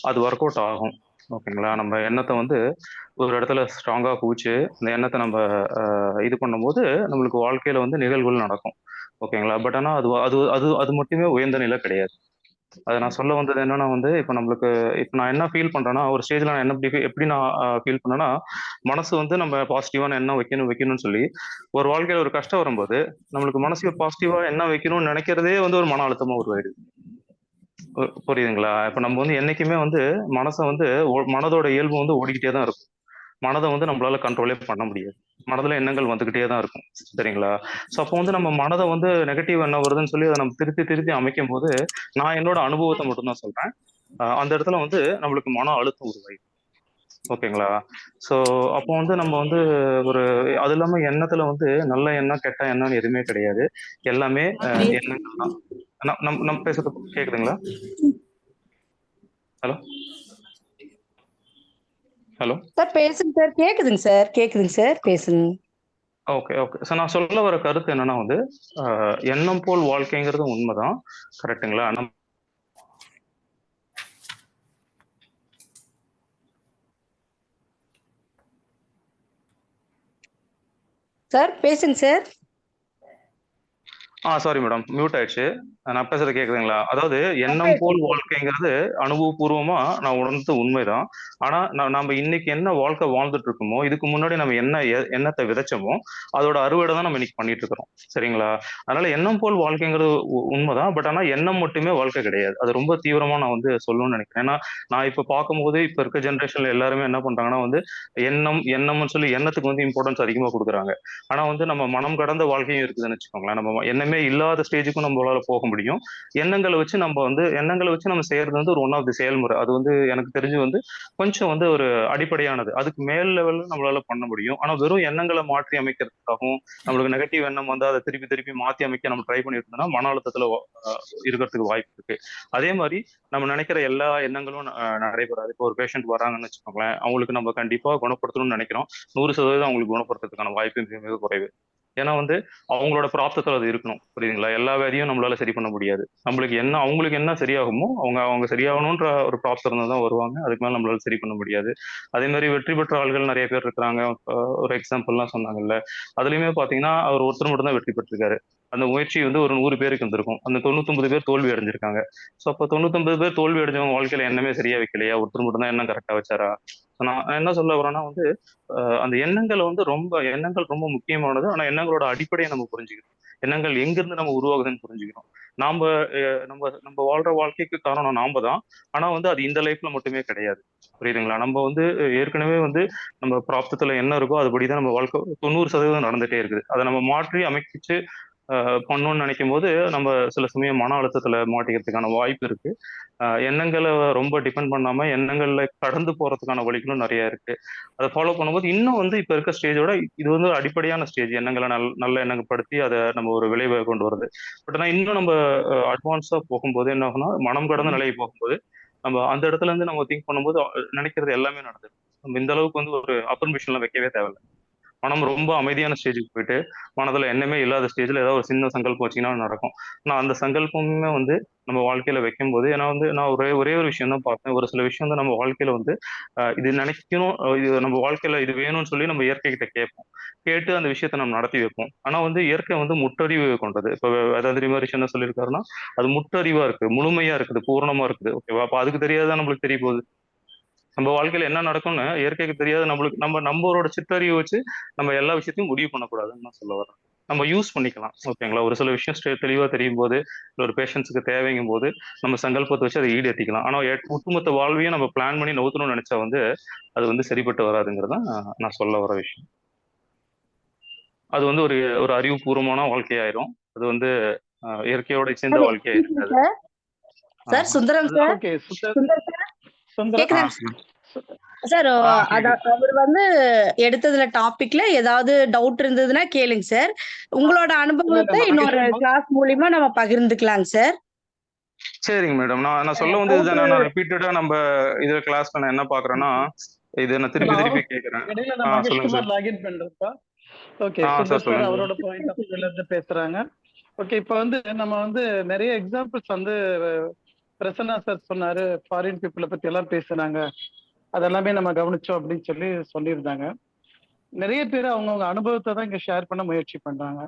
அது ஒர்க் அவுட் ஆகும். ஓகேங்களா? நம்ம எண்ணத்தை ஒரு இடத்துல ஸ்ட்ராங்கா குவிச்சு அந்த எண்ணத்தை நம்ம இது பண்ணும்போது நம்மளுக்கு வாழ்க்கையில நிகழ்வுகள் நடக்கும். ஓகேங்களா? பட் ஆனா அது அது அது அது மட்டுமே உயர்ந்த நிலை கிடையாது. அதை நான் சொல்ல வந்தது என்னன்னா இப்போ நம்மளுக்கு இப்போ நான் என்ன ஃபீல் பண்றேன்னா, ஒரு ஸ்டேஜ்ல நான் என்ன எப்படி நான் ஃபீல் பண்ணேன்னா, மனசு நம்ம பாசிட்டிவான எண்ணம் வைக்கணும்னு சொல்லி ஒரு வாழ்க்கையில ஒரு கஷ்டம் வரும்போது நம்மளுக்கு மனசுல பாசிட்டிவா எண்ணம் வைக்கணும்னு நினைக்கிறதே ஒரு மன அழுத்தமா உருவாயிடுது. புரியுதுங்களா? இப்ப நம்ம என்னைக்குமே மனசை மனதோட இயல்பு ஓடிக்கிட்டே தான் இருக்கும். மனதை நம்மளால கண்ட்ரோலே பண்ண முடியாது. மனதுல எண்ணங்கள் வந்துகிட்டே தான் இருக்கும். சரிங்களா? ஸோ அப்போ நம்ம மனதை நெகட்டிவ் எண்ணம் வருதுன்னு சொல்லி அதை நம்ம திருத்தி திருத்தி அமைக்கும் போது நான் என்னோட அனுபவத்தை மட்டும்தான் சொல்றேன். அந்த இடத்துல நம்மளுக்கு மன அழுத்தம் உருவாயிடும். ஓகேங்களா? ஸோ அப்போ நம்ம ஒரு அது இல்லாம எண்ணத்துல நல்ல எண்ணம் கெட்ட எண்ணம்னு எதுவுமே கிடையாது. எல்லாமே எண்ணங்கள் தான். நம்ம பேசுறது கேக்குதுங்களா? ஹலோ ஹலோ சார் பேசுங்க சார். கேக்குதுங்க சார். கேக்குதுங்க சார். பேசுங்க. Okay okay. ஸோ நான் சொல்ல வர கருத்து என்னன்னா எண்ணம் போல் வாழ்க்கைங்கிறது உண்மைதான். கரெக்டுங்களா? சார் பேசுங்க சார். சாரி மேடம், மியூட் ஆயிடுச்சு. நான் பேசுறது கேக்குதுங்களா? அதாவது எண்ணம் போல் வாழ்க்கைங்கிறது அனுபவபூர்வமா நான் உணர்ந்தது உண்மைதான். ஆனா நம்ம இன்னைக்கு என்ன வாழ்க்கை வாழ்ந்துட்டு இருக்கோமோ, இதுக்கு முன்னாடி நம்ம எண்ணத்தை விதைச்சோமோ அதோட அறுவடை தான் நம்ம இன்னைக்கு பண்ணிட்டு இருக்கிறோம். சரிங்களா? அதனால எண்ணம் போல் வாழ்க்கைங்கிறது உண்மைதான். பட் ஆனா எண்ணம் மட்டுமே வாழ்க்கை கிடையாது. அது ரொம்ப தீவிரமா நான் சொல்லணும்னு நினைக்கிறேன். ஏன்னா நான் இப்ப பார்க்கும்போது இப்ப இருக்க ஜென்ரேஷன்ல எல்லாருமே என்ன பண்றாங்கன்னா எண்ணம்னு சொல்லி எண்ணத்துக்கு இம்பார்ட்டன்ஸ் அதிகமா கொடுக்குறாங்க. ஆனா நம்ம மனம் கடந்த வாழ்க்கையும் இருக்குதுன்னு வச்சுக்கோங்களேன். நம்ம எண்ணமே இல்லாத ஸ்டேஜுக்கும் நம்மளால போக முடியும். எண்ணங்களை வச்சு நம்ம செய்யறது ஒரு ஒன் ஆஃப் தி செயல்முறை. அது எனக்கு தெரிஞ்சு கொஞ்சம் ஒரு அடிப்படையானது. அதுக்கு மேல் லெவல்ல நம்மளால பண்ண முடியும். ஆனா வெறும் எண்ணங்களை மாற்றி அமைக்கிறதுக்காகவும் நம்மளுக்கு நெகட்டிவ் எண்ணம் அதை திருப்பி திருப்பி மாத்தி அமைக்க நம்ம ட்ரை பண்ணிட்டு இருந்தோம்னா மன அழுத்தத்துல இருக்கிறதுக்கு வாய்ப்பு இருக்கு. அதே மாதிரி நம்ம நினைக்கிற எல்லா எண்ணங்களும் நடைபெறாது. இப்போ ஒரு பேஷண்ட் வராங்கன்னு வச்சுக்கோங்களேன், அவங்களுக்கு நம்ம கண்டிப்பா குணப்படுத்தணும்னு நினைக்கிறோம். 100% அவங்களுக்கு குணப்படுத்துறதுக்கான வாய்ப்பு மிக மிக குறைவு. ஏன்னா அவங்களோட பிராப்தத்துல அது இருக்கணும். புரியுதுங்களா? எல்லா வேலையும் நம்மளால சரி பண்ண முடியாது. அவங்களுக்கு என்ன சரியாகுமோ அவங்க சரியாகணும்ன்ற ஒரு பிராப்தம் இருந்தா தான் வருவாங்க. அதுக்கு மேல நம்மளால சரி பண்ண முடியாது. அதே மாதிரி வெற்றி பெற்ற ஆள்கள் நிறைய பேர் இருக்கிறாங்க. ஒரு எக்ஸாம்பிள்லாம் சொன்னாங்கல்ல, அதுலயுமே பாத்தீங்கன்னா அவர் ஒருத்தர் மட்டும் தான் வெற்றி பெற்றிருக்காரு. அந்த முயற்சி ஒரு 100 பேருக்கு இருந்திருக்கும். அந்த 99 பேர் தோல்வி அடைஞ்சிருக்காங்க. ஸோ அப்போ 99 பேர் தோல்வி அடைஞ்சவங்க வாழ்க்கையில எண்ணமே சரியா வைக்கலையா? ஒருத்தர் மட்டும் தான் எண்ணம் கரெக்டா வச்சாரா? நான் என்ன சொல்ல வரேன்னா அந்த எண்ணங்கள் ரொம்ப முக்கியமானது. ஆனா எண்ணங்களோட அடிப்படையை நம்ம புரிஞ்சுக்கணும். எண்ணங்கள் எங்கிருந்து நம்ம உருவாகுதுன்னு புரிஞ்சுக்கணும். நாம நம்ம நம்ம வாழ்ற வாழ்க்கைக்கு காரணம் நாம தான். ஆனா அது இந்த லைஃப்ல மட்டுமே கிடையாது. புரியுதுங்களா? நம்ம ஏற்கனவே நம்ம பிராப்தத்துல என்ன இருக்கோ அதுபடிதான் நம்ம வாழ்க்கை 90% நடந்துட்டே இருக்குது. அதை நம்ம மாற்றி அமைச்சு பண்ணணும்னு நினைக்கும் போது நம்ம சில சமயம் மன அழுத்தத்துல மாட்டிக்கிறதுக்கான வாய்ப்பு இருக்கு. எண்ணங்களை ரொம்ப டிபெண்ட் பண்ணாம எண்ணங்கள்ல கடந்து போறதுக்கான வழிகளும் நிறைய இருக்கு. அதை ஃபாலோ பண்ணும்போது இன்னும் இப்ப இருக்க ஸ்டேஜோட இது அடிப்படையான ஸ்டேஜ். எண்ணங்களை நல்ல எண்ணங்கள் படுத்தி அதை நம்ம ஒரு விளைவை கொண்டு வருது. பட் ஆனா இன்னும் நம்ம அட்வான்ஸா போகும்போது என்ன ஆகும்னா மனம் கடந்த நிலையை போகும்போது நம்ம அந்த இடத்துல இருந்து நம்ம திங்க் பண்ணும்போது நினைக்கிறது எல்லாமே நடந்துடும். நம்ம இந்த அளவுக்கு ஒரு அப்ரிமேஷன்லாம் வைக்கவே தேவையில்லை. மனம் ரொம்ப அமைதியான ஸ்டேஜுக்கு போயிட்டு மனதுல எண்ணமே இல்லாத ஸ்டேஜ்ல ஏதாவது ஒரு சின்ன சங்கல்பம் வச்சீங்கன்னா நடக்கும். நான் அந்த சங்கல்பமே நம்ம வாழ்க்கையில வைக்கும் போது ஏன்னா நான் ஒரே ஒரே ஒரு விஷயம் தான் பார்த்தேன். ஒரு சில விஷயம் நம்ம வாழ்க்கையில இது நினைக்கணும், இது நம்ம வாழ்க்கையில இது வேணும்னு சொல்லி நம்ம இயற்கை கிட்ட கேட்போம். கேட்டு அந்த விஷயத்த நம்ம நடத்தி வைப்போம். ஆனா இயற்கை முட்டறிவு கொண்டது. இப்ப வேதாந்திரி மகரிஷி என்ன சொல்லியிருக்காருன்னா அது முட்டறிவா இருக்கு, முழுமையா இருக்குது, பூர்ணமா இருக்குது. ஓகேவா? அப்ப அதுக்கு தெரியாதான் நம்மளுக்கு தெரிய போகுது. நம்ம வாழ்க்கையில என்ன நடக்கும்னு இயற்கைக்கு தெரியாத நம்மளுக்கு நம்மளோட சிற்றறிவு வச்சு நம்ம எல்லா விஷயத்தையும் முடிவு பண்ணக்கூடாதுன்னு நான் சொல்ல வரேன். நம்ம யூஸ் பண்ணிக்கலாம். ஓகேங்களா? ஒரு சில விஷயம் தெளிவா தெரியும் போது ஒரு பேஷன்ஸுக்கு தேவைங்கும் போது நம்ம சங்கல்பத்தை வச்சு அதை ஈடேற்றிக்கலாம். ஆனா ஒட்டுமொத்த வாழ்வையும் நம்ம பிளான் பண்ணி நவுத்தணும்னு நினைச்சா அது சரிப்பட்டு வராதுங்கிறது தான் நான் சொல்ல வர விஷயம். அது ஒரு ஒரு அறிவுபூர்வமான வாழ்க்கையாயிரும். அது இயற்கையோட சேர்ந்த வாழ்க்கையா இருக்காது. Sir Sundaram sir. Okay Sundar sir கேக்குதா? சார் கேக்குது. அவர் வந்து எடுத்ததுல டாபிக்ல ஏதாவது டவுட் இருந்ததுன்னா கேளுங்க சார். உங்களோட இல்ல அனுபவத்தை நான் இன்னொரு பேசும்போது கிளாஸ் மூலியமா நம்ம பகிர்ந்துக்கலாங்க சார். சரிங்க மேடம். நான் சொல்ல வந்து டவுட் இதுதான், நான் ரிப்பீட்டடா நம்ம இதுல கிளாஸ்ல நான் என்ன பாக்குறேன்னா, இதை நான் திருப்பி ஹலோ, திருப்பி கேட்கறேன். இடையில நான் மகேஷ் சொல்லுங்க சார். குமார் லாகின் பண்றேன்ப்பா. ஓகே, சார் சுந்தர் சார் சொல்லுங்க சார். அவரோட பாயிண்ட் ஆஃப் வியூல இருந்து பேசுறாங்க. ஓகே, இப்போ வந்து நம்ம வந்து நிறைய எக்ஸாம்பிள்ஸ் வந்து பிரசன்னா சார் சொன்னாரு, ஃபாரின் பீப்புளை பத்தி எல்லாம் பேசுனாங்க, அதெல்லாமே நம்ம கவனிச்சோம் அப்படின்னு சொல்லி சொல்லியிருந்தாங்க. நிறைய பேர் அவங்கவுங்க அனுபவத்தை தான் இங்க ஷேர் பண்ண முயற்சி பண்றாங்க.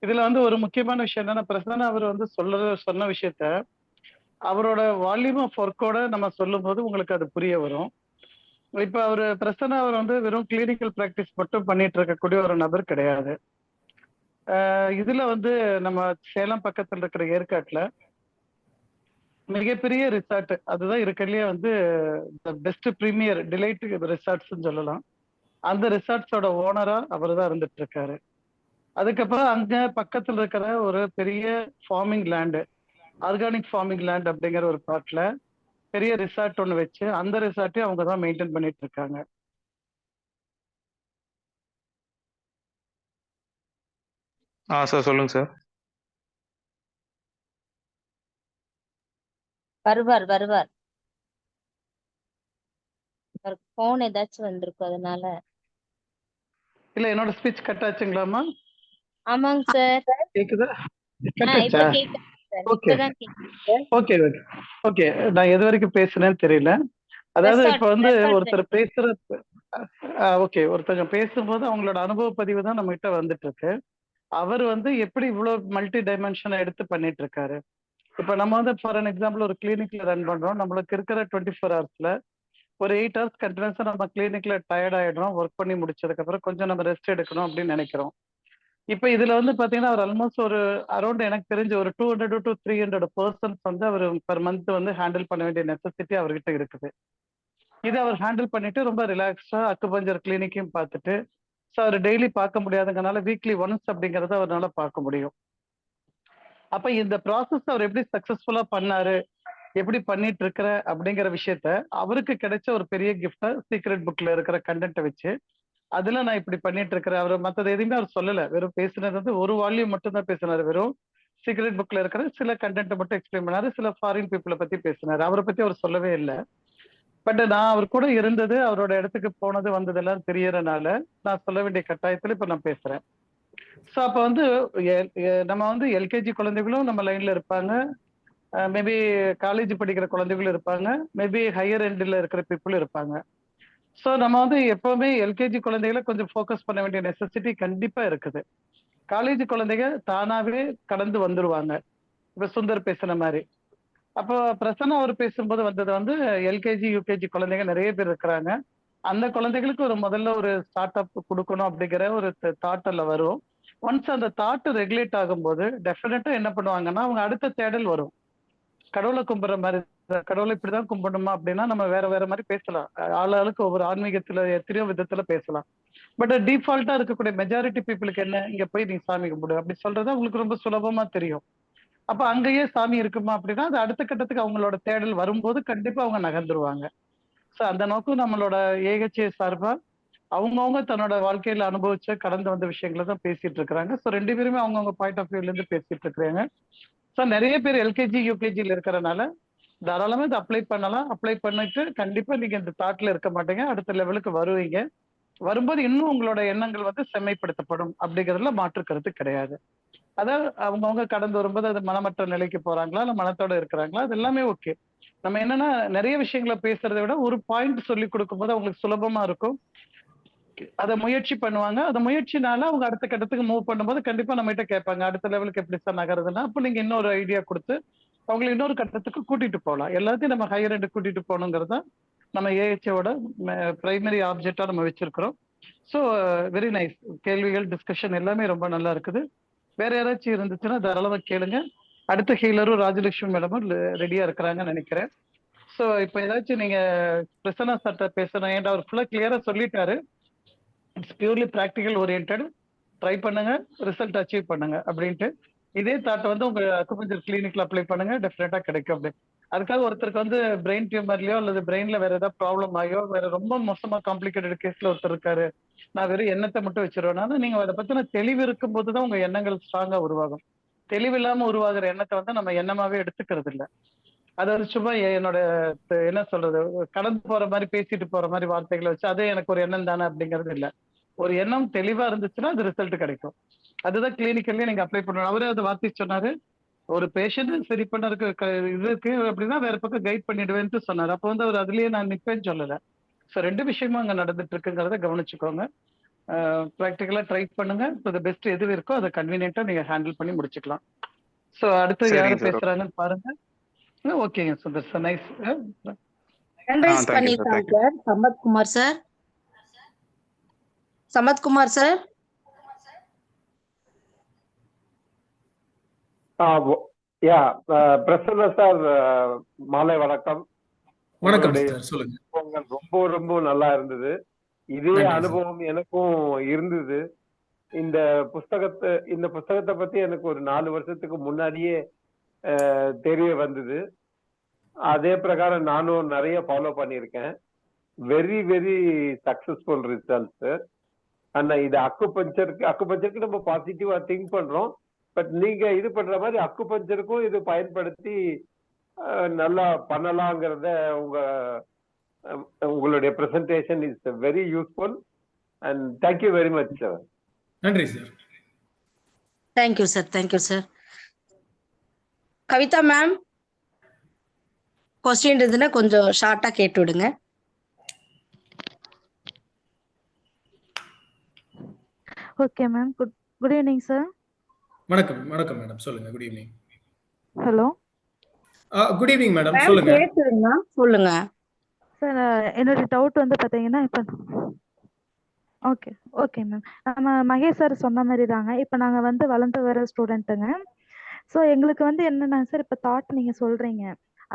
இதுல வந்து ஒரு முக்கியமான விஷயம் என்னன்னா, பிரசன்னா அவர் வந்து சொன்ன விஷயத்த அவரோட வால்யூம் ஆஃப் ஒர்க்கோட நம்ம சொல்லும் போது உங்களுக்கு அது புரிய வரும். இப்ப அவரு பிரசன்னா அவர் வந்து வெறும் கிளினிக்கல் பிராக்டிஸ் மட்டும் பண்ணிட்டு இருக்கக்கூடிய ஒரு நபர் கிடையாது. இதுல வந்து நம்ம சேலம் பக்கத்துல இருக்கிற ஏற்காட்டுல மிகப்பெரிய ரிசார்ட், அதுதான் இருக்கிறதுலயே வந்து பெஸ்ட் பிரீமியர் டிலைட் ரிசார்ட்ஸ் சொல்லலாம். அந்த ரிசார்ட்ஸோட ஓனரா அவர் தான் இருந்துட்டு இருக்காரு. அதுக்கப்புறம் அங்க பக்கத்துல இருக்கிற ஒரு பெரிய farming land, organic farming land அப்படிங்கிற ஒரு பிளாட்ல பெரிய ரிசார்ட் ஒன்று வச்சு அந்த ரிசார்ட்டையும் அவங்க தான் மெயின்டைன் பண்ணிட்டு இருக்காங்க. சார் சொல்லுங்க சார். வருவார். போன் ஏதாச்சும் வந்திருக்கும் அதனால. இல்ல என்னோட ஸ்பீச் கட் ஆச்சுங்களாமா? ஆமாங்க சார். கேக்குதா? கட் இப்ப ஆச்சா? கேக்குது சார். ஓகே இப்பதான் கேக்குது. Okay okay okay. நான் எது வரைக்கும் பேசுனேன்னு தெரியல. அதாவது இப்ப வந்து ஒருத்தர் பேசுற ஓகே, ஒருத்தங்க பேசும்போது அவங்களோட அனுபவ பதிவு தான் நம்ம கிட்ட வந்துட்டு இருக்கு. அவர் வந்து எப்படி இவ்வளவு மல்டி டைமென்ஷனை எடுத்து பண்ணிட்டு இருக்காரு. இப்ப நம்ம வந்து ஃபார் அன் எக்ஸாம்பிள் ஒரு கிளினிக்ல ரன் பண்றோம். நம்மளுக்கு இருக்கிற 24 ஹவர்ஸ்ல ஒரு 8 ஹவர்ஸ் கண்டினியூஸா நம்ம கிளினிக்ல டயர்ட் ஆயிடுறோம். ஒர்க் பண்ணி முடிச்சதுக்கு அப்புறம் கொஞ்சம் நம்ம ரெஸ்ட் எடுக்கணும் அப்படின்னு நினைக்கிறோம். இப்ப இதுல வந்து பாத்தீங்கன்னா அவர் ஆல்மோஸ்ட் ஒரு அரௌண்ட் எனக்கு தெரிஞ்ச ஒரு 200 to 300 பர்சன்ஸ் வந்து அவர் பர் மந்த் வந்து ஹேண்டில் பண்ண வேண்டிய நெசசிட்டி அவர்கிட்ட இருக்குது. இதை அவர் ஹேண்டில் பண்ணிட்டு ரொம்ப ரிலாக்ஸ்டா அக்குபஞ்சர் கிளினிக்கையும் பார்த்துட்டு, ஸோ அவர் டெய்லி பார்க்க முடியாதங்கனால வீக்லி ஒன்ஸ் அப்படிங்கறத அவரால் பார்க்க முடியும். அப்ப இந்த ப்ராசஸ் அவர் எப்படி சக்சஸ்ஃபுல்லா பண்ணாரு, எப்படி பண்ணிட்டு இருக்கிற அப்படிங்கிற விஷயத்த அவருக்கு கிடைச்ச ஒரு பெரிய கிஃப்டா சீக்ரெட் புக்ல இருக்கிற கண்டென்ட்டை வச்சு அதுல நான் இப்படி பண்ணிட்டு இருக்கிறேன். அவர் மற்றது எதுவுமே அவர் சொல்லல, வெறும் பேசுனது வந்து ஒரு வால்யூம் மட்டும் தான் பேசினாரு. வெறும் சீக்ரெட் புக்ல இருக்கிற சில கண்டென்ட்டை மட்டும் எக்ஸ்பிளைன் பண்ணாரு. சில ஃபாரின் பீப்புளை பத்தி பேசினாரு. அவரை பத்தி அவர் சொல்லவே இல்லை. பட் நான் அவர் கூட இருந்தது, அவரோட இடத்துக்கு போனது வந்ததெல்லாம் தெரியறனால நான் சொல்ல வேண்டிய கட்டாயத்துல இப்ப நான் பேசுறேன். ஸோ அப்ப வந்து நம்ம வந்து எல்கேஜி குழந்தைகளும் நம்ம லைன்ல இருப்பாங்க, மேபி காலேஜ் படிக்கிற குழந்தைகளும் இருப்பாங்க, மேபி ஹையர் எண்ட்ல இருக்கிற பீப்புளும் இருப்பாங்க. ஸோ நம்ம வந்து எப்பவுமே எல்கேஜி குழந்தைகளை கொஞ்சம் ஃபோக்கஸ் பண்ண வேண்டிய நெசசிட்டி கண்டிப்பா இருக்குது. காலேஜ் குழந்தைங்க தானாவே கடந்து வந்துருவாங்க, இப்ப சுந்தர் பேசுன மாதிரி. அப்போ பிரசன்னா அவர் பேசும்போது வந்தது வந்து எல்கேஜி யூகேஜி குழந்தைங்க நிறைய பேர் இருக்கிறாங்க. அந்த குழந்தைகளுக்கு ஒரு முதல்ல ஒரு ஸ்டார்ட் அப் கொடுக்கணும் அப்படிங்கிற ஒரு தாட்ல வரும். ஒன்ஸ் அந்த தாட் ரெகுலேட் ஆகும்போது டெஃபினட்டா என்ன பண்ணுவாங்கன்னா அவங்க அடுத்த தேடல் வரும். கடவுளை கும்பிடுற மாதிரி, கடவுளை இப்படிதான் கும்பிடணுமா அப்படின்னா நம்ம வேற வேற மாதிரி பேசலாம். ஆளாளுக்கு ஒவ்வொரு ஆன்மீகத்துல எத்தனையோ விதத்துல பேசலாம். பட் டிஃபால்ட்டா இருக்கக்கூடிய மெஜாரிட்டி பீப்புளுக்கு என்ன, இங்க போய் நீ சாமி கும்பிடு அப்படி சொல்றது அவங்களுக்கு ரொம்ப சுலபமா தெரியும். அப்ப அங்கேயே சாமி இருக்குமா அப்படின்னா அது அடுத்த கட்டத்துக்கு அவங்களோட தேடல் வரும்போது கண்டிப்பா அவங்க நகர்ந்துருவாங்க. ஸோ அந்த நோக்கம் நம்மளோட ஏஹெச்ஏ சார்பா அவங்கவுங்க தன்னோட வாழ்க்கையில அனுபவிச்ச கடந்து வந்த விஷயங்களை தான் பேசிட்டு இருக்கிறாங்க. ஸோ ரெண்டு பேருமே அவங்கவுங்க பாயிண்ட் ஆஃப் வியூல இருந்து பேசிட்டு இருக்கிறாங்க. ஸோ நிறைய பேர் எல்கேஜி யூகேஜியில் இருக்கிறனால தாராளமா இதை அப்ளை பண்ணலாம். அப்ளை பண்ணிட்டு கண்டிப்பா நீங்க இந்த தாட்ல இருக்க மாட்டீங்க, அடுத்த லெவலுக்கு வருவீங்க. வரும்போது இன்னும் உங்களோட எண்ணங்கள் வந்து செம்மைப்படுத்தப்படும் அப்படிங்கிறதுல மாற்று கருத்து கிடையாது. அதாவது அவங்கவுங்க கடந்து வரும்போது அது மனமற்ற நிலைக்கு போறாங்களா இல்ல மனத்தோட இருக்கிறாங்களா, அது எல்லாமே ஓகே. நம்ம என்னன்னா நிறைய விஷயங்களை பேசுறதை விட ஒரு பாயிண்ட் சொல்லி கொடுக்கும்போது அவங்களுக்கு சுலபமா இருக்கும். அதை முயற்சி பண்ணுவாங்க. அந்த முயற்சினால அவங்க அடுத்த கட்டத்துக்கு மூவ் பண்ணும்போது கண்டிப்பா நம்ம கிட்ட கேட்பாங்க, அடுத்த லெவலுக்கு எப்படி சார் நகருதுன்னா அப்போ நீங்க இன்னொரு ஐடியா கொடுத்து அவங்களை இன்னொரு கட்டத்துக்கு கூட்டிட்டு போகலாம். எல்லாத்தையும் நம்ம ஹையர் எண்ட் கூட்டிட்டு போகணுங்கிறது தான் நம்ம ஏஹெச்ஓட பிரைமரி ஆப்ஜெக்டா நம்ம வச்சிருக்கிறோம். So very nice. கேள்விகள் டிஸ்கஷன் எல்லாமே ரொம்ப நல்லா இருக்குது. வேற யாராச்சும் இருந்துச்சுன்னா தாராளமா கேளுங்க. அடுத்த ஹீலரும் ராஜலட்சுமி மேடமும் ரெடியா இருக்கிறாங்கன்னு நினைக்கிறேன். ஸோ இப்போ ஏதாச்சும் நீங்க பிரசன்னா சார்ட்ட பேசணும், ஏன்டா அவர் ஃபுல்லா கிளியரா சொல்லிட்டாரு. It's purely practical orient. Try பண்ணுங்க, ரிசல்ட் அச்சீவ் பண்ணுங்க அப்படின்ட்டு இதே தாட்டை வந்து உங்க அக்குபஞ்சர் கிளினிக்ல அப்ளை பண்ணுங்க, டெஃபினட்டா கிடைக்கும். அப்படி அதுக்காக ஒருத்தருக்கு வந்து பிரெயின் டியூமர்லயோ அல்லது பிரெயின்ல வேற ஏதாவது ப்ராப்ளம் ஆகியோ வேற ரொம்ப மோசமா காம்ப்ளிகேட்டட் கேஸ்ல ஒருத்தர் இருக்காரு, நான் வெறும் எண்ணத்தை மட்டும் வச்சிருவேன். நீங்க அதை பத்தின தெளிவு இருக்கும் போதுதான் உங்க எண்ணங்கள் ஸ்ட்ராங்கா உருவாகும். தெளிவில்லாம உருவாகிற எண்ணத்தை வந்து நம்ம எண்ணமாவே எடுத்துக்கிறது இல்லை. அதாவது சும்மா என்னோட என்ன சொல்றது, கடந்து போற மாதிரி பேசிட்டு போற மாதிரி வார்த்தைகளை வச்சு அதே எனக்கு ஒரு எண்ணம் தானே அப்படிங்கிறது இல்லை. ஒரு எண்ணம் தெளிவா இருந்துச்சுன்னா அது ரிசல்ட் கிடைக்கும். அதுதான் கிளினிக்கல்லயே நீங்க அப்ளை பண்ணணும். அவரே அதை வார்த்தை சொன்னாரு, ஒரு பேஷண்ட் சரி பண்ண இது இருக்கு அப்படின்னா வேற பக்கம் கைட் பண்ணிடுவேன்ட்டு சொன்னாரு. அப்போ வந்து அவர் அதுலயே நான் நிப்பேன்னு சொல்லல. ஸோ 2 விஷயமும் அங்க நடந்துட்டு இருக்குங்கிறத கவனிச்சுக்கோங்க. ப்ராக்டிக்கலா ட்ரை பண்ணுங்க. இப்போ பெஸ்ட் எது இருக்கோ அதை கன்வீனியன்ட்டா நீங்க ஹேண்டில் பண்ணி முடிச்சுக்கலாம். ஸோ அடுத்து யாரு பேசுறாங்கன்னு பாருங்க. ஓகேங்க சுந்தர் சார், நைஸ். பண்ணிட்டாங்க sir. Sampathkumar sir, Sampathkumar sir. Prasanna sir, மாலை வணக்கம். வணக்கம் சார், சொல்லுங்க. பொங்கல் ரொம்ப ரொம்ப நல்லா இருந்தது. இதே அனுபவம் எனக்கும் இருந்தது. இந்த புஸ்தகத்தை பத்தி எனக்கு ஒரு 4 வருஷத்துக்கு முன்னாடியே தெரிய வந்தது. அதே பிரகாரம் நானும் நிறைய ஃபாலோ பண்ணியிருக்கேன். Very very successful results. ஆனா இது அக்குபஞ்சருக்கு நம்ம பாசிட்டிவா திங்க் பண்றோம். பட் நீங்க இது பண்ற மாதிரி அக்குபஞ்சருக்கும் இது பயன்படுத்தி நல்லா பண்ணலாங்கிறத உங்களுடைய presentation is very useful and thank you very much sir. நன்றி sir. Thank you sir, thank you sir. Kavitha ma'am, question இருந்துன்னா கொஞ்சம் ஷார்ட்டா கேட்டு விடுங்க. Okay ma'am. Good evening sir. வணக்கம் வணக்கம் மேடம், சொல்லுங்க. Good evening. Hello, good evening madam, சொல்லுங்க. கேக்குதுங்களா? சொல்லுங்க சார். என்னோட டவுட் வந்து பாத்தீங்கன்னா, இப்போ ஓகே ஓகே மேம், நம்ம மகேஷ் சார் சொன்ன மாதிரி தாங்க. இப்போ நாங்க வந்து வளர்ந்து வர ஸ்டூடெண்ட்டுங்க. ஸோ எங்களுக்கு வந்து என்னன்னா சார், இப்போ தாட் நீங்க சொல்றீங்க,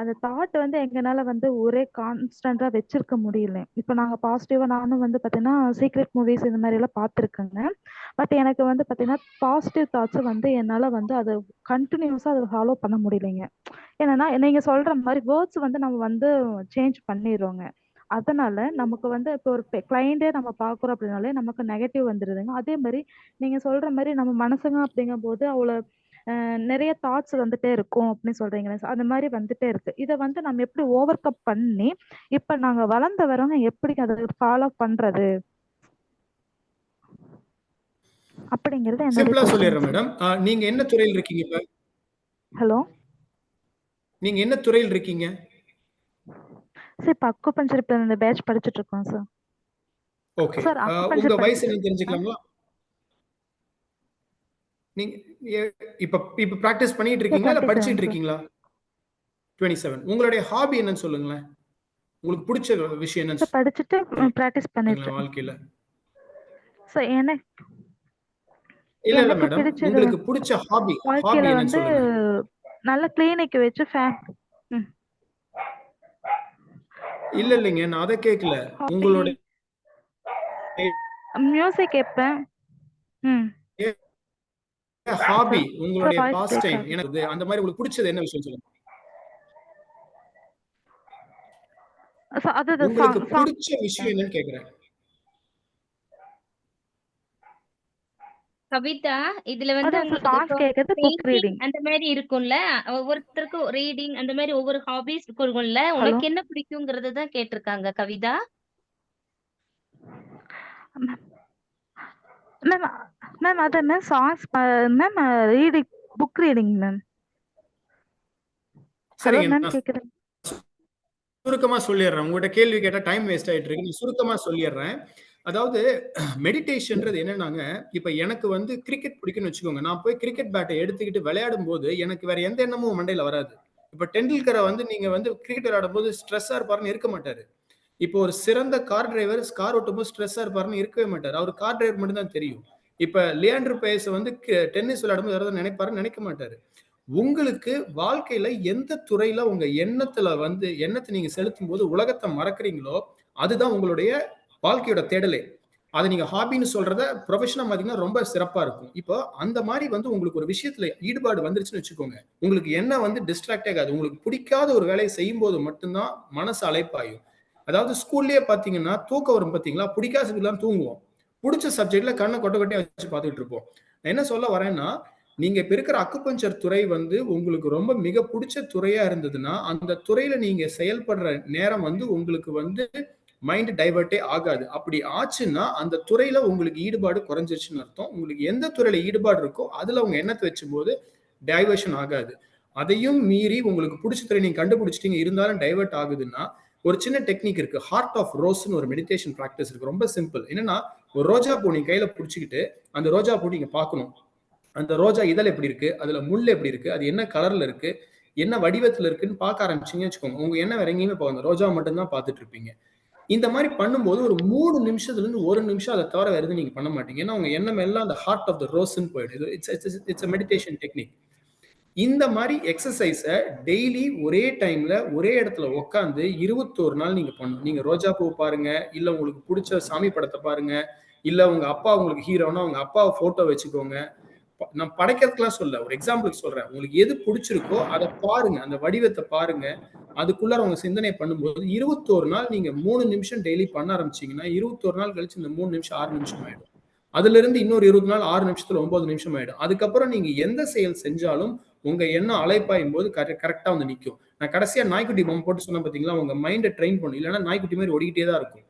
அந்த தாட் வந்து எங்கனால வந்து ஒரே கான்ஸ்டன்டா வச்சிருக்க முடியல. இப்போ நாங்க பாசிட்டிவா, நானும் வந்து பாத்தீங்கன்னா சீக்ரெட் மூவிஸ் இந்த மாதிரி எல்லாம் பார்த்துருக்கேங்க. பட் எனக்கு வந்து பாத்தீங்கன்னா பாசிட்டிவ் தாட்ஸ் வந்து என்னால வந்து அதை கண்டினியூஸா அதை ஃபாலோ பண்ண முடியலைங்க. என்னன்னா நீங்க சொல்ற மாதிரி வேர்ட்ஸ் வந்து நம்ம வந்து சேஞ்ச் பண்ணிடுறோங்க. அதனால நமக்கு வந்து இப்போ ஒரு கிளைண்டே நம்ம பாக்குறோம் அப்படின்னாலே நமக்கு நெகட்டிவ் வந்துடுதுங்க. அதே மாதிரி நீங்க சொல்ற மாதிரி நம்ம மனசுங்க அப்படிங்கும் போது அவ்வளவு நிறைய தாட்ஸ் வந்துட்டே இருக்கும் அப்படின்னு சொல்றீங்களே, அந்த மாதிரி வந்துட்டே இருக்கு. இதை வந்து நம்ம எப்படி ஓவர் கம் பண்ணி இப்ப நாங்க வளர்ந்து வரவங்க எப்படி அதை ஃபாலோ பண்றது அப்படிங்கறது சிம்பிளா சொல்லிடுறேன் மேடம். நீங்க என்ன துறையில் இருக்கீங்க இப்ப? ஹலோ, நீங்க என்ன துறையில் இருக்கீங்க? சார் இப்ப அக்குபஞ்சர் இப்ப இந்த பேட்ச் படிச்சிட்டு இருக்கோம் சார். ஓகே. உங்க வயசு என்ன தெரிஞ்சுக்கலாங்களா? நீங்க இப்ப பிராக்டிஸ் பண்ணிட்டு இருக்கீங்களா இல்ல படிச்சிட்டு இருக்கீங்களா? 27. உங்களுடைய ஹாபி என்னன்னு சொல்லுங்களேன். உங்களுக்கு பிடிச்ச விஷயம் என்ன? படிச்சிட்டு பிராக்டிஸ் பண்ணிட்டு வாழ்க்கையில சார். எனக்கு இல்ல மேடம், உங்களுக்கு பிடிச்ச ஹாபி என்னன்னு சொல்லுங்க. நல்ல கிளினிக் வச்சு இல்லைங்க, நான் அதை கேட்கல. உங்களுடைய மியூசிக் கேட்பேன். ஹாபி, உங்களுடைய பாஸ்ட் டைம் எனக்கு அந்த மாதிரி உங்களுக்கு பிடிச்சது என்ன விஷயம் சொல்லுங்க. உங்களுக்கு பிடிச்ச விஷயம் என்னன்னு கேக்குறேன். கவிதா, இதுல வந்து அந்த மாதிரி இருக்கும்ல, ஒவ்வொருத்தருக்கும் ரீடிங் அந்த மாதிரி ஒவ்வொரு ஹாபிஸ் இருக்கும்ல, உனக்கு என்ன பிடிக்கும்ங்கறத தான் கேட்டிருக்காங்க கவிதா. மேம் அது ma'am songs ma'am, reading, book reading ma'am. சரிங்க மேம், கேக்குறேன். சுருக்கமா சொல்லிடுறேன். உங்கள்ட்ட கேள்வி கேட்டா டைம் வேஸ்ட் ஆயிட்டு இருக்கு. நான் சுருக்கமா சொல்லிடுறேன். அதாவது மெடிடேஷன்ன்றது என்னன்னாங்க, இப்ப எனக்கு வந்து கிரிக்கெட் பிடிக்கும்னு வச்சுக்கோங்க. நான் போய் கிரிக்கெட் பேட்டை எடுத்துக்கிட்டு விளையாடும் போது எனக்கு வேற எந்த எண்ணமும் மண்டையில வராது. இப்ப டெண்டுல்கரை வந்து நீங்க வந்து கிரிக்கெட் விளையாடும் போது ஸ்ட்ரெஸ்ஸா இருப்பாருன்னு இருக்க மாட்டாரு. இப்போ ஒரு சிறந்த கார் டிரைவர் கார் ஓட்டும் போது ஸ்ட்ரெஸ்ஸா இருப்பாருன்னு இருக்கவே மாட்டாரு. அவர் கார் டிரைவர் மட்டும் தான் தெரியும். இப்ப லியாண்டர் பேஸ் வந்து டென்னிஸ் விளையாடும் போது யாராவது நினைப்பாருன்னு நினைக்க மாட்டாரு. உங்களுக்கு வாழ்க்கையில எந்த துறையில உங்க எண்ணத்தை நீங்க செலுத்தும் போது உலகத்தை மறக்கிறீங்களோ அதுதான் உங்களுடைய வாழ்க்கையோட தேடலே. அதை நீங்க ஹாபின்னு சொல்றத ப்ரொஃபஷனா பாத்தீங்கன்னா ரொம்ப சிறப்பா இருக்கும். இப்போ அந்த மாதிரி வந்து உங்களுக்கு ஒரு விஷயத்துல ஈடுபாடு வந்துருச்சுன்னு வச்சுக்கோங்க, உங்களுக்கு என்ன வந்து டிஸ்ட்ராக்ட் ஆகாது. உங்களுக்கு பிடிக்காத ஒரு வேலையை செய்யும் போது மட்டும்தான் மனசு அலைப்பாயும். அதாவது ஸ்கூல்லயே பாத்தீங்கன்னா தூக்கம் வரும் பாத்தீங்களா, பிடிக்காத சப்ஜெக்ட்லாம் தூங்குவோம், பிடிச்ச சப்ஜெக்ட்ல கண்ணை கொட்டை கொட்டையா வச்சு பார்த்துட்டு இருப்போம். நான் என்ன சொல்ல வரேன்னா, நீங்க இப்ப இருக்கிற அக்குபஞ்சர் துறை வந்து உங்களுக்கு ரொம்ப மிக பிடிச்ச துறையா இருந்ததுன்னா, அந்த துறையில நீங்க செயல்படுற நேரம் வந்து உங்களுக்கு வந்து மைண்ட் டைவர்ட்டே ஆகாது. அப்படி ஆச்சுன்னா அந்த துறையில உங்களுக்கு ஈடுபாடு குறைஞ்சிருச்சுன்னு அர்த்தம். உங்களுக்கு எந்த துறையில ஈடுபாடு இருக்கோ அதுல உங்க எண்ணத்தை வச்சும்போது டைவர்ஷன் ஆகாது. அதையும் மீறி உங்களுக்கு பிடிச்ச துறை நீங்க கண்டுபிடிச்சிட்டீங்க, இருந்தாலும் டைவர்ட் ஆகுதுன்னா ஒரு சின்ன டெக்னிக் இருக்கு. ஹார்ட் ஆஃப் ரோஸ்னு ஒரு மெடிடேஷன் பிராக்டிஸ் இருக்கு. ரொம்ப சிம்பிள். என்னன்னா, ஒரு ரோஜா பூ நீங்க கையில பிடிச்சிக்கிட்டு அந்த ரோஜா பூ நீங்க பார்க்கணும். அந்த ரோஜா இதழ் எப்படி இருக்கு, அதுல முள் எப்படி இருக்கு, அது என்ன கலர்ல இருக்கு, என்ன வடிவத்துல இருக்குன்னு பார்க்க ஆரம்பிச்சீங்கன்னு வச்சுக்கோங்க, உங்க எண்ணம் வேற எங்கேயுமே போகாது. அந்த ரோஜா மட்டும் தான் பார்த்துட்டு இருப்பீங்க. இந்த மாதிரி பண்ணும்போது ஒரு 3 நிமிஷத்துல இருந்து 1 நிமிஷம் அதை தவிர வேற எதுவும் நீங்க பண்ண மாட்டீங்க. ஏன்னா உங்க எண்ணம் எல்லாம் அந்த ஹார்ட் ஆஃப் த ரோஸ்ன்னு போயிடுது. It's meditation technique. இந்த மாதிரி எக்ஸசைஸ டெய்லி ஒரே டைம்ல ஒரே இடத்துல உட்காந்து 21 நாள் நீங்க பண்ணணும். நீங்க ரோஜா பூ பாருங்க, இல்ல உங்களுக்கு பிடிச்ச சாமி படத்தை பாருங்க, இல்ல உங்க அப்பா உங்களுக்கு ஹீரோனா உங்க அப்பா போட்டோ வச்சுக்கோங்க. நான் படைக்கிறதுக்கெல்லாம் சொல்ல, ஒரு எக்ஸாம்பிளுக்கு சொல்றேன். உங்களுக்கு எது பிடிச்சிருக்கோ அதை பாருங்க, அந்த வடிவத்தை பாருங்க, அதுக்குள்ள உங்க சிந்தனை பண்ணும்போது 21 நாள் நீங்க 3 நிமிஷம் டெய்லி பண்ண ஆரம்பிச்சீங்கன்னா 21 நாள் கழிச்சு இந்த 3 நிமிஷம் 6 நிமிஷம் ஆயிடும். அதுல இருந்து இன்னொரு 20 நாள் 6 நிமிஷத்துல 9 நிமிஷம் ஆயிடும். அதுக்கப்புறம் நீங்க எந்த செயல் செஞ்சாலும் உங்க எண்ணம் அலைப்பாயும் போது கரெக்டா வந்து நிற்கும். நான் கடைசியா நாய்க்குட்டி பொம்மை போட்டு சொன்ன பாத்தீங்களா, உங்க மைண்டை ட்ரெயின் பண்ணும். இல்லைன்னா நாய்க்குட்டி மாதிரி ஓடிக்கிட்டே தான் இருக்கும்.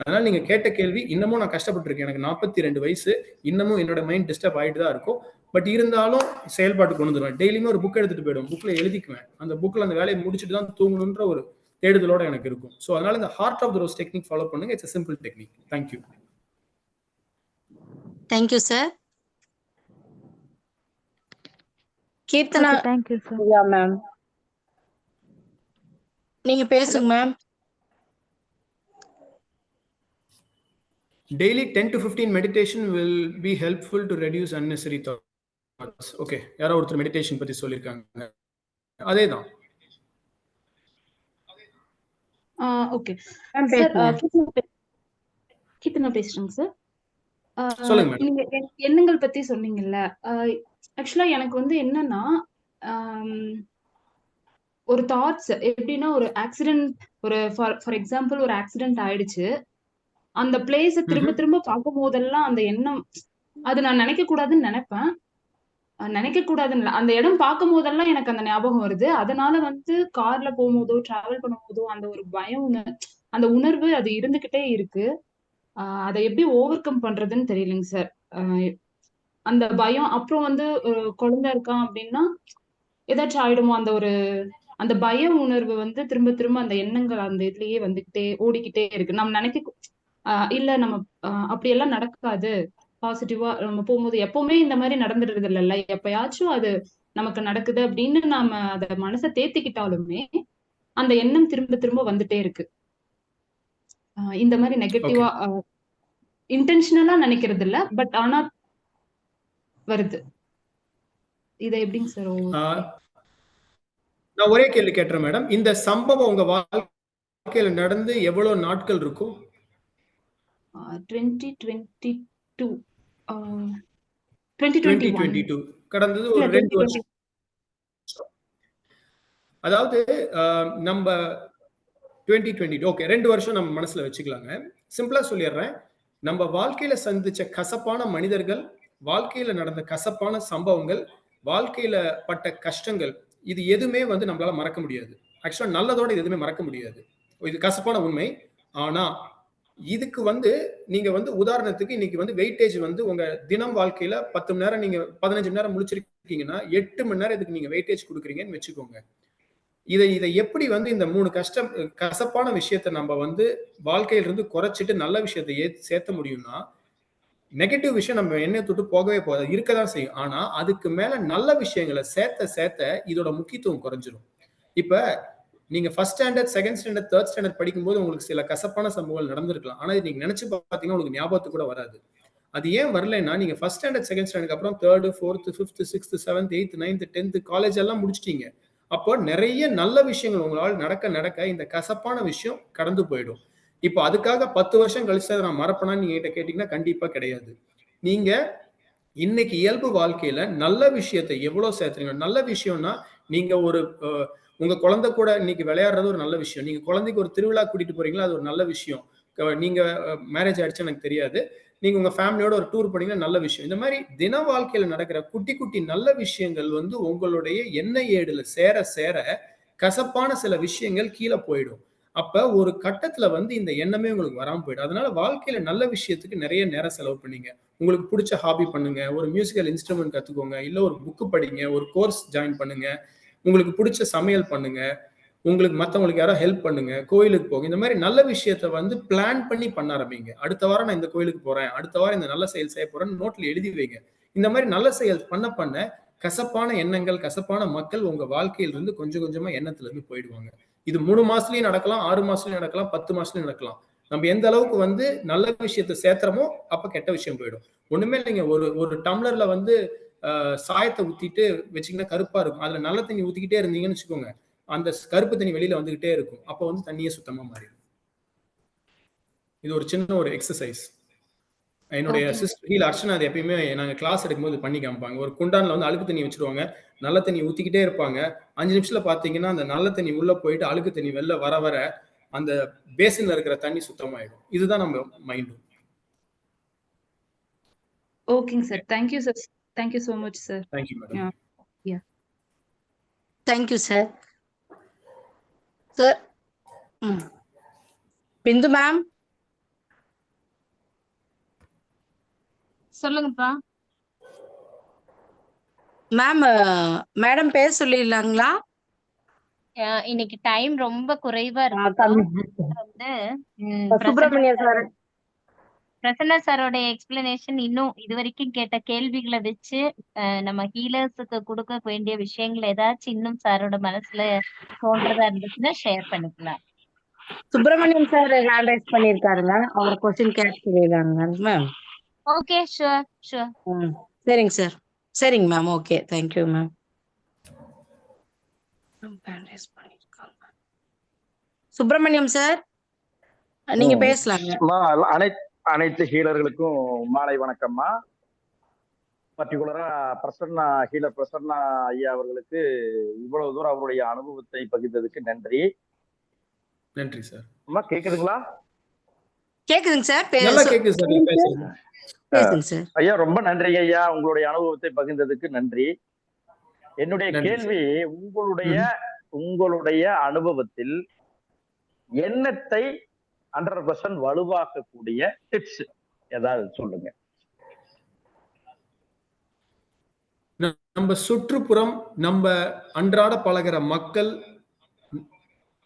அதனால நீங்க கேட்ட கேள்வி, இன்னமும் நான் கஷ்டப்பட்டு இருக்கேன். எனக்கு 42 வயசு, இன்னமும் என்னோட மைண்ட் டிஸ்டர்ப் ஆயிட்டு தான் இருக்கும். பட் இருந்தாலும் செயல்பாட்டு கொண்டு வந்துருவேன். டெய்லியுமே ஒரு புக் எடுத்துட்டு போயிடுவேன், புக்ல எழுதிக்குவேன். அந்த புக்ல அந்த வேலையை முடிச்சுட்டு தான் தூங்கணுன்ற ஒரு தேடுதலோட எனக்கு இருக்கும். ஸோ அதனால இந்த heart of the rose technique follow பண்ணுங்க. It's a simple technique. Thank you. Thank you, sir. Keerthana. Okay, thank you, sir. Yeah, ma'am. நீங்க பேசுங்க ma'am. Daily 10 to 15 meditation will be helpful to reduce unnecessary thoughts. Okay, யாரோ ஒருத்தர் மெடிடேஷன் பத்தி சொல்லிருக்காங்க. அதேதான். ஓகே சார், கீர்த்தனா பேசுறேங்க சார். சொல்லுங்க மேடம். நீங்க எண்ணங்கள் பத்தி சொன்னீங்கல்ல, ஆக்சுவலா எனக்கு வந்து என்னன்னா, ஒரு தாட்ஸ் எப்படின்னா, ஒரு ஆக்சிடென்ட், ஒரு ஃபார் எக்ஸாம்பிள் ஒரு ஆக்சிடென்ட் ஆயிடுச்சு, அந்த பிளேஸ திரும்ப திரும்ப பார்க்கும் போதெல்லாம் அந்த எண்ணம், அது நான் நினைக்க கூடாதுன்னு நினைப்பேன். நினைக்க கூடாதுன்னு அந்த இடம் பார்க்கும் போதெல்லாம் எனக்கு அந்த ஞாபகம் வருது. அதனால வந்து கார்ல போகும்போதோ டிராவல் பண்ணும்போதோ அந்த ஒரு பயம், அந்த உணர்வு அது இருந்துகிட்டே இருக்கு. அதை எப்படி ஓவர் கம் பண்றதுன்னு தெரியலைங்க சார். அந்த பயம். அப்புறம் வந்து குழந்தை இருக்கான் அப்படின்னா ஏதாச்சும் ஆயிடுமோ, அந்த பய உணர்வு வந்து திரும்ப திரும்ப அந்த எண்ணங்கள் அந்த இதுலயே வந்துகிட்டே ஓடிக்கிட்டே இருக்கு. நம்ம நினைக்க இல்ல, நம்ம அப்படியெல்லாம் நடக்காது, பாசிட்டிவா நம்ம போகும்போது எப்பவுமே இந்த மாதிரி நடந்துடுறது இல்லைல்ல, எப்பயாச்சும் அது நமக்கு நடக்குது அப்படின்னு நாம அத மனசை தேத்திக்கிட்டாலுமே அந்த எண்ணம் திரும்ப திரும்ப வந்துட்டே இருக்கு. இந்த மாதிரி நெகட்டிவா இன்டென்ஷனலா நினைக்கிறது இல்ல, பட் ஆனா வருது. இதை எப்படிங்க சார்? நான் ஒரே கேள்வி கேட்கிறேன் மேடம். இந்த சம்பவம் உங்க வாழ்க்கையில நடந்து எவ்வளவு நாட்கள் இருக்கும்? 2022 கடந்தது ஒரு 2 வருஷம். அதாவது நம்ம 2020 ஓகே 2 வருஷம் நம்ம மனசுல வச்சுக்கலாங்க. சிம்பிளா சொல்லிடுறேன். நம்ம வாழ்க்கையில சந்திச்ச கசப்பான மனிதர்கள், வாழ்க்கையில நடந்த கசப்பான சம்பவங்கள், வாழ்க்கையில பட்ட கஷ்டங்கள், இது எதுவுமே வந்து நம்மளால மறக்க முடியாது. ஆக்சுவலா நல்லதோட இது எதுவுமே மறக்க முடியாது. இது கசப்பான உண்மை. ஆனா இதுக்கு வந்து நீங்க வந்து உதாரணத்துக்கு இன்னைக்கு வந்து வெயிட்டேஜ் வந்து உங்க தினம் வாழ்க்கையில 10 மணி நேரம் நீங்க 15 மணி நேரம் முழிச்சிருக்கீங்கன்னா 8 மணி நேரம் இதுக்கு நீங்க வெயிட்டேஜ் கொடுக்குறீங்கன்னு வச்சுக்கோங்க. இதை எப்படி வந்து இந்த 3 கசப்பான விஷயத்தை நம்ம வந்து வாழ்க்கையிலிருந்து குறைச்சிட்டு நல்ல விஷயத்தை சேர்த்த முடியும்னா, நெகட்டிவ் விஷயம் நம்ம எண்ணெய் தொட்டு போகவே போகாது, இருக்கதான் செய்யும். ஆனா அதுக்கு மேல நல்ல விஷயங்களை சேர்த்த இதோட முக்கியத்துவம் குறைஞ்சிடும். இப்ப நீங்க first standard, second standard, third standard படிக்கும்போது உங்களுக்கு சில கசப்பான சம்பவங்கள் நடந்திருக்கலாம். ஆனா நீங்க நினைச்சு பார்த்தீங்கன்னா உங்களுக்கு ஞாபகத்துக்கு கூட வராது. அது ஏன் வரலைன்னா, நீங்க ஃபர்ஸ்ட் ஸ்டாண்டர்ட், செகண்ட் ஸ்டாண்டர்ட் அப்புறம் third, fourth, fifth, sixth, seventh, eighth, ninth, 10th college எல்லாம் முடிச்சிட்டீங்க. அப்போ நிறைய நல்ல விஷயங்கள் உங்களால் நடக்க இந்த கசப்பான விஷயம் கடந்து போயிடும். இப்போ அதுக்காக 10 வருஷம் கழிச்சு அதை நான் மறப்பேனான்னு நீங்க கிட்ட கேட்டீங்கன்னா கண்டிப்பா கிடையாது. நீங்க இன்னைக்கு இயல்பு வாழ்க்கையில நல்ல விஷயத்தை எவ்வளவு சேர்த்துறீங்க. நல்ல விஷயம்னா நீங்க ஒரு உங்க குழந்தை கூட இன்னைக்கு விளையாடுறது ஒரு நல்ல விஷயம். நீங்க குழந்தைக்கு ஒரு திருவிழா கூட்டிட்டு போறீங்களா, அது ஒரு நல்ல விஷயம். நீங்க மேரேஜ் ஆயிடுச்சு எனக்கு தெரியாது, நீங்க உங்க ஃபேமிலியோட ஒரு டூர் போனீங்கன்னா நல்ல விஷயம். இந்த மாதிரி தின வாழ்க்கையில நடக்கிற குட்டி குட்டி நல்ல விஷயங்கள் வந்து உங்களுடைய எண்ணெய் ஏடுல சேர சேர கசப்பான சில விஷயங்கள் கீழே போயிடும். அப்ப ஒரு கட்டத்துல வந்து இந்த எண்ணமே உங்களுக்கு வராம போயிடும். அதனால வாழ்க்கையில நல்ல விஷயத்துக்கு நிறைய நேரம் செலவு பண்ணீங்க. உங்களுக்கு பிடிச்ச ஹாபி பண்ணுங்க, ஒரு மியூசிக்கல் இன்ஸ்ட்ருமெண்ட் கத்துக்கோங்க, இல்ல ஒரு புக் படிங்க, ஒரு கோர்ஸ் ஜாயின் பண்ணுங்க, உங்களுக்கு பிடிச்ச சமையல் பண்ணுங்க, உங்களுக்கு மத்தவங்களுக்கு யாரோ ஹெல்ப் பண்ணுங்க, கோயிலுக்கு போங்க. இந்த மாதிரி நல்ல விஷயத்த வந்து பிளான் பண்ணி பண்ண ஆரம்பிங்க. அடுத்த வாரம் நான் இந்த கோயிலுக்கு போறேன், அடுத்த வாரம் இந்த நல்ல செயல் செய்ய போறேன்னு நோட்ல எழுதி வைங்க. இந்த மாதிரி நல்ல செயல் பண்ண பண்ண கசப்பான எண்ணங்கள், கசப்பான மக்கள் உங்க வாழ்க்கையில இருந்து கொஞ்சம் கொஞ்சமா எண்ணத்துல இருந்து போயிடுவாங்க. இது 3 மாசத்துலயும் நடக்கலாம், 6 மாசத்துலயும் நடக்கலாம், 10 மாசத்துலயும் நடக்கலாம். நம்ம எந்த அளவுக்கு வந்து நல்ல விஷயத்தை சேர்த்துறோமோ அப்ப கெட்ட விஷயம் போயிடும். ஒண்ணுமே இல்லைங்க, ஒரு டம்ளர்ல வந்து சாயத்தை ஊத்திட்டு வச்சீங்கன்னா கருப்பா இருக்கும். அதுல நல்ல தண்ணி ஊத்திக்கிட்டே இருந்தீங்கன்னு வச்சுக்கோங்க, அந்த கருப்பு தண்ணி வெளியில வந்துகிட்டே இருக்கும். அப்ப வந்து தண்ணியே சுத்தமா மாறிடும். இது ஒரு சின்ன ஒரு எக்ஸசைஸ். என்னுடைய சிஸ்டர் ஹீல் அர்ச்சனா அது எப்பயுமே நாங்க கிளாஸ் எடுக்கும்போது பண்ணி காமிப்பாங்க. ஒரு குண்டான்ல வந்து அழுக்கு தண்ணி வச்சிருவாங்க, நல்ல தண்ணி ஊத்திக்கிட்டே இருப்பாங்க. 5 நிமிஷத்துல பாத்தீங்கன்னா அந்த நல்ல தண்ணி உள்ள போயிட்டு அழுக்கு தண்ணி வெளில வர வர அந்த பேசின்ல இருக்கிற தண்ணி சுத்தமாயிடும். இதுதான் நம்ம மைண்ட். ஓகேங்க sir. Thank you sir. Thank you so much sir. Thank you madam. Yeah. Thank you sir. Sir Bindu ma'am சொல்லுங்கப்பா. மேம், மேடம் பேர் சொல்லிடலாங்களா? இன்னைக்கு டைம் ரொம்ப குறைவா இருக்கு. வந்து சுப்பிரமணிய சார், பிரசன்னா சாரோட எக்ஸ்பிளனேஷன் இன்னும் இது வரைக்கும் கேட்ட கேள்விகளை வச்சு நம்ம ஹீலர்ஸுக்கு கொடுக்க வேண்டிய விஷயங்கள் ஏதாச்சும் இன்னும் சாரோட மனசுல தோன்றதா இருந்துச்சுன்னா ஷேர் பண்ணிக்கலாம். சுப்பிரமணியம் சார் ஹேண்ட் ரைஸ் பண்ணிருக்காருங்க, அவர் கொஸ்டின் கேட்க சொல்லிடுறாங்க மேம். Okay, sure sure. சரிங்க சார். சரிங்க ma'am. Okay, thank you ma'am. Subramaniam sir நீங்க பேசலாங்க. அனைத்து ஹீலர்களுக்கும் மாலை வணக்கம்மா. பர்டிகுலரா ஹீலர் பிரசன்னா ஐயா அவர்களுக்கு இவ்வளவு தூரம் அவருடைய அனுபவத்தை பகிர்ந்ததுக்கு நன்றி. நன்றி சார். அம்மா கேக்குதுங்களா? கேக்குதுங்க சார். நல்லா கேக்குது சார், நீங்க பேசுங்க சார். ஐயா ரொம்ப நன்றி ஐயா, உங்களுடைய அனுபவத்தை பகிர்ந்ததுக்கு நன்றி. என்னுடைய கேள்வி, உங்களுடைய அனுபவத்தில் எண்ணத்தை 100% வலுவாக்கக்கூடிய டிப்ஸ் ஏதாவது சொல்லுங்க. நம்ம சுற்றுப்புறம், நம்ம அன்றாட பழகிற மக்கள்,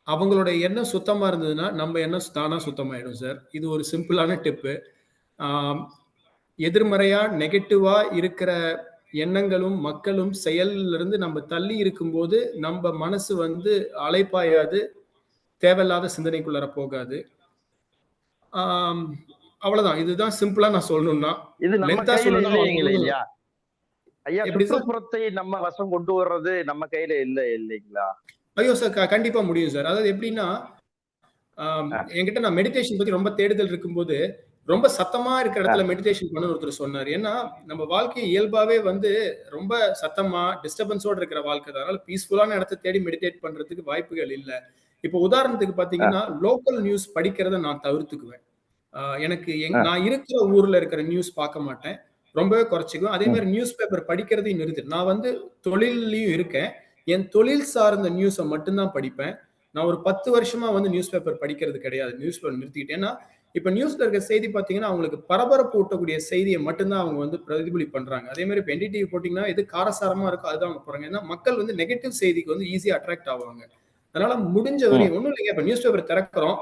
அவங்களோட எண்ணம் சுத்தமா இருந்ததுன்னா நம்ம எண்ணம் தானா சுத்தமாயிடும் சார். இது ஒரு சிம்பிளான டிப்பு. எதிர்மறையா நெகட்டிவா இருக்கிற எண்ணங்களும் மக்களும் செயல்ல இருந்து நம்ம தள்ளி இருக்கும்போது நம்ம மனசு வந்து அலைப்பாயாது, தேவையில்லாத சிந்தனைக்குள்ளார போகாது. அவ்வளவுதான். இதுதான் சிம்பிளா நான் சொல்லணும்னா. இது நம்ம கையில இல்லையா ஐயா? சுற்றுப்புறத்தை நம்ம வசம் கொண்டு வர்றது நம்ம கையில இல்லைங்களா? ஐயோ சார், கண்டிப்பா முடியும் சார். அதாவது எப்படின்னா, என்கிட்ட நான் மெடிடேஷன் பத்தி ரொம்ப தேடுதல் இருக்கும்போது ரொம்ப சத்தமா இருக்கிற இடத்துல மெடிடேஷன் பண்ண ஒருத்தர் சொன்னார். ஏன்னா நம்ம வாழ்க்கை இயல்பாவே வந்து ரொம்ப சத்தமா டிஸ்டர்பன்ஸோட இருக்கிற வாழ்க்கை தான். அதனால பீஸ்ஃபுல்லான இடத்தை தேடி மெடிடேட் பண்றதுக்கு வாய்ப்புகள் இல்லை. இப்போ உதாரணத்துக்கு பாத்தீங்கன்னா, லோக்கல் நியூஸ் படிக்கிறத நான் தவிர்த்துக்குவேன். எனக்கு நான் இருக்கிற ஊர்ல இருக்கிற நியூஸ் பார்க்க மாட்டேன், ரொம்பவே குறைச்சிக்குவேன். அதே மாதிரி நியூஸ் பேப்பர் படிக்கிறதையும் நிறுத்து. நான் வந்து தொழிலையும் இருக்கேன், என் தொழில் சார்ந்த நியூஸை மட்டும்தான் படிப்பேன். நான் ஒரு 10 வருஷமா வந்து நியூஸ் பேப்பர் படிக்கிறது கிடையாது. நியூஸ் பேப்பர் நிறுத்திக்கிட்டேன். ஏன்னா இப்ப நியூஸ்ல இருக்க செய்தி பாத்தீங்கன்னா அவங்களுக்கு பரபரப்பு ஊட்டக்கூடிய செய்தியை மட்டும்தான் அவங்க வந்து பிரதிபலி பண்றாங்க. அதே மாதிரி இப்ப என்டிடிவி போட்டீங்கன்னா எது காரசாரமா இருக்கோ அதுதான் அவங்க போறாங்க. ஏன்னா மக்கள் வந்து நெகட்டிவ் செய்திக்கு வந்து ஈஸியா அட்ராக்ட் ஆவாங்க. அதனால முடிஞ்ச வரையும் ஒண்ணும் இல்லைங்க. இப்ப நியூஸ் பேப்பர் திறக்கிறோம்,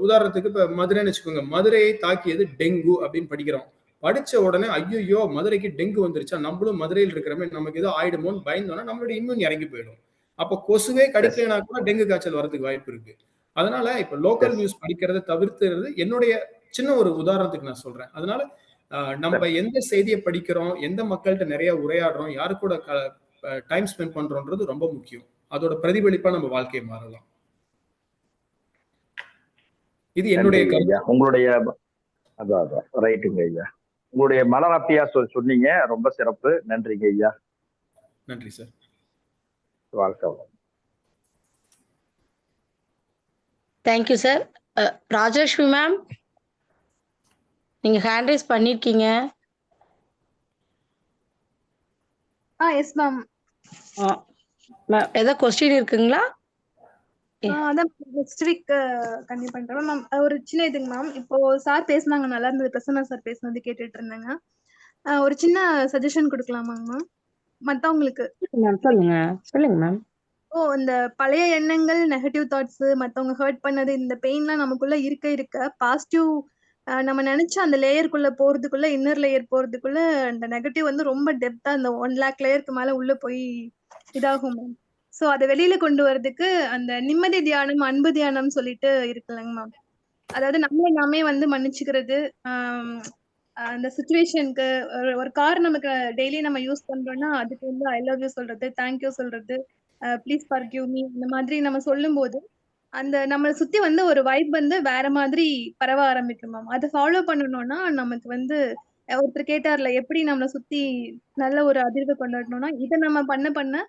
உதாரணத்துக்கு இப்ப மதுரைன்னு வச்சுக்கோங்க, மதுரையை தாக்கியது டெங்கு அப்படின்னு படிக்கிறோம். படிச்ச உடனே ஐயோ மதுரைக்கு டெங்கு வந்துருச்சா, நம்மளும் மதுரையில் இருக்கிறமே, நமக்கு ஏதோ ஆயிடுமோன்னு பயந்தோம்னா நம்மளுடைய இம்யூன் இறங்கி போயிடும். அப்போ கொசுவே கடிக்கலைனா கூட டெங்கு காய்ச்சல் வரதுக்கு வாய்ப்பு இருக்கு. அதனால இப்ப லோக்கல் நியூஸ் படிக்கிறத தவிர்த்துறது என்னுடைய சின்ன ஒரு உதாரணத்துக்கு நான் சொல்றேன். அதனால நம்ம எந்த செய்தியை படிக்கிறோம், எந்த மக்கள்கிட்ட நிறைய உரையாடுறோம், யாரு கூட டைம் ஸ்பெண்ட் பண்றோம்ன்றது ரொம்ப முக்கியம். அதோட பிரதிபலிப்பா நம்ம வாழ்க்கையை மாறலாம். இது என்னுடைய நன்றிங்க ஐயா. உங்களுடைய அதான் ரைட்டுங்க ஐயா. உங்களுடைய மலராப்பியா சொன்னீங்க, ரொம்ப சிறப்பு. நன்றிங்க ஐயா. நன்றி சார். வாழ்க்கை. Thank you sir. ராஜலட்சுமி மேம், நீங்க ஹேண்ட் ரைஸ் பண்ணிருக்கீங்க. Yes ma'am. ஏதாவது கொஸ்டின் இருக்குங்களா? அதான் நெக்ஸ்ட் வீக் கண்டிப்பா பண்றேன் மேம். ஒரு சின்ன இதுங்க மேம், இப்போ சார் பேசுனாங்க, நல்லா இருந்தது. பிரசன்னா சார் பேசுனது கேட்டுட்டு இருந்தேங்க. ஒரு சின்ன சஜஷன் கொடுக்கலாமாங்க மேம் மத்தவங்களுக்கு? சொல்லுங்க மேம். இந்த பழைய எண்ணங்கள், நெகட்டிவ் தாட்ஸ், மத்தவங்க ஹர்ட் பண்ணது, இந்த பெயின்லாம் நமக்குள்ள இருக்க பாசிட்டிவ் நம்ம நினைச்ச அந்த லேயருக்குள்ள போறதுக்குள்ள, இன்னர் லேயர் போறதுக்குள்ள அந்த நெகட்டிவ் வந்து ரொம்ப டெப்தா அந்த 1 lakh லேயருக்கு மேல உள்ள போய் இதாகும் மேம். சோ அதை வெளியில கொண்டு வர்றதுக்கு அந்த நிம்மதி தியானம், அன்பு தியானம் சொல்லிட்டு இருக்குல்லங்க மேம். அதாவது நம்மள நாமே வந்து மன்னிச்சுக்கிறது. அந்த சுச்சுவேஷனுக்கு ஒரு கார் நமக்கு டெய்லி நம்ம யூஸ் பண்றோம்னா அதுக்கு வந்து ஐ லவ் யூ சொல்றது, தேங்க்யூ சொல்றது, ப்ளீஸ் ஃபர்கிவ் மீ, இந்த மாதிரி நம்ம சொல்லும் போது அந்த நம்மளை சுத்தி வந்து ஒரு வைப் வந்து வேற மாதிரி பரவ ஆரம்பிக்கும் மேம். அதை ஃபாலோ பண்ணணும்னா நமக்கு வந்து ஒருத்தர் கேட்டார்ல, எப்படி நம்மளை சுத்தி நல்ல ஒரு அதிர்வை கொண்டாடணும்னா, இதை நம்ம பண்ண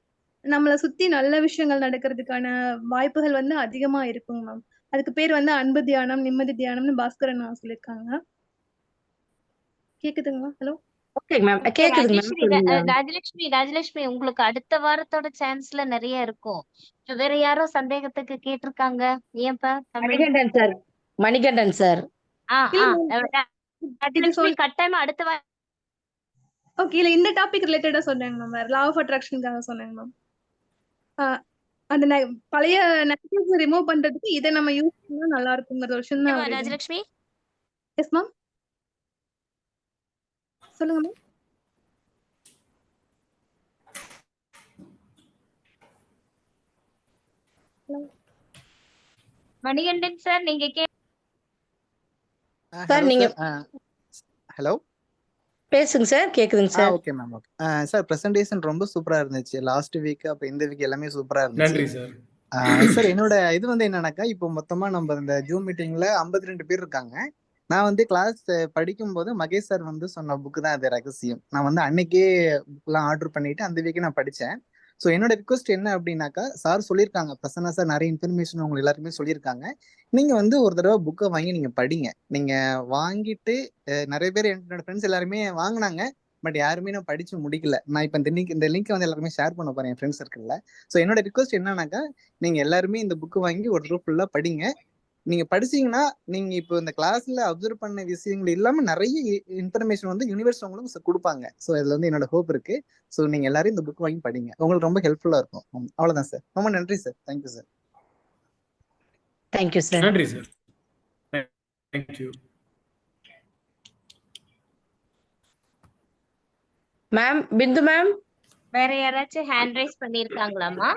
நம்மளை சுத்தி நல்ல விஷயங்கள் நடக்கிறதுக்கான வாய்ப்புகள் வந்து அதிகமா இருக்குங்க மேம். அதுக்கு பேர் வந்து அன்பு தியானம், நிம்மதி தியானம்னு பாஸ்கரன் சொல்லியிருக்காங்க. கேக்குதுங்களா? ஹலோ. ஓகே மேம், கேக்குதுங்க மேம். ராஜலட்சுமி, உங்களுக்கு அடுத்த வாரத்தோட சான்ஸ்ல நிறைய இருக்கும். இப்ப வேற யாரோ சந்தேகத்துக்கு கேட்டிருக்காங்க. ஏன்பா மணிகண்டன் சார். மணிகண்டன் சார். ராஜலட்சுமி கட்டாயமா அடுத்த வாரம். ஓகே, இல்ல இந்த டாபிக் ரிலேட்டடா சொன்னாங்க மேம். வேற லா ஆஃப் அட்ராக்ஷனுக்காக சொன்னாங்க மேம். அந்த பழைய நெகட்டிவ்ஸ் ரிமூவ் பண்றதுக்கு இதை நம்ம யூஸ் பண்ணா நல்லா இருக்குங்கிற ஒரு விஷயம் தான். ராஜலட்சுமி. எஸ் மேம், சொல்லுங்க மேம். மணிகண்டன் சார், நீங்க சார் நீங்க ஹலோ பேசுங்க சார். கேக்குதுங்க sir. Okay ma'am. Okay sir, presentation ரொம்ப சூப்பரா இருந்துச்சு. லாஸ்ட் வீக் அப்ப இந்த வீக் எல்லாமே சூப்பரா இருந்துச்சு. நன்றி சார். சார், என்னோட இது வந்து என்னன்னாக்கா, இப்போ மொத்தமா நம்ம இந்த ஜூம் மீட்டிங்ல 52 பேர் இருக்காங்க. நான் வந்து கிளாஸ் படிக்கும் போது மகேஷ் சார் வந்து சொன்ன புக்கு தான் அது ரகசியம். நான் வந்து அன்னைக்கே புக்லாம் ஆர்டர் பண்ணிட்டு அந்த வீக்கே நான் படித்தேன். ஸோ என்னோட ரிக்வஸ்ட் என்ன அப்படின்னாக்கா, சார் சொல்லியிருக்காங்க, பிரசன்னா சார் நிறைய இன்ஃபர்மேஷன் உங்களுக்கு எல்லாருக்குமே சொல்லியிருக்காங்க. நீங்க வந்து ஒரு தடவை புக்கை வாங்கி நீங்க படிங்க. நீங்க வாங்கிட்டு நிறைய பேர் என்னோட ஃப்ரெண்ட்ஸ் எல்லாருமே வாங்கினாங்க. பட் யாருமே நான் படிச்சு முடிக்கல. நான் இப்போ இந்த லிங்க் வந்து எல்லாருமே ஷேர் பண்ண போறேன் என் ஃப்ரெண்ட்ஸ் சர்க்கிள்ல. ஸோ என்னோட ரிக்வஸ்ட் என்னன்னாக்கா, நீங்க எல்லாருமே இந்த புக்கு வாங்கி ஒரு தடவை ஃபுல்லா படிங்க. நீங்க படிச்சீங்கன்னா நீங்க இப்போ இந்த கிளாஸ்ல அப்சர்வ் பண்ண விஷயங்கள் இல்லாம நிறைய இன்ஃபர்மேஷன் வந்து யூனிவர்ஸ் உங்களுக்கு கொடுப்பாங்க. ஸோ இதுல வந்து என்னோட ஹோப் இருக்கு. ஸோ நீங்க எல்லாரும் இந்த புக் வாங்கி படிங்க, உங்களுக்கு ரொம்ப ஹெல்ப்ஃபுல்லா இருக்கும். அவ்வளவுதான் சார். ரொம்ப நன்றி sir. Thank you sir. Thank you sir. நன்றி sir. Thank you ma'am. Bindu ma'am, வேற யாராச்சும் ஹேண்ட் ரைஸ் பண்ணிருக்காங்களாமா?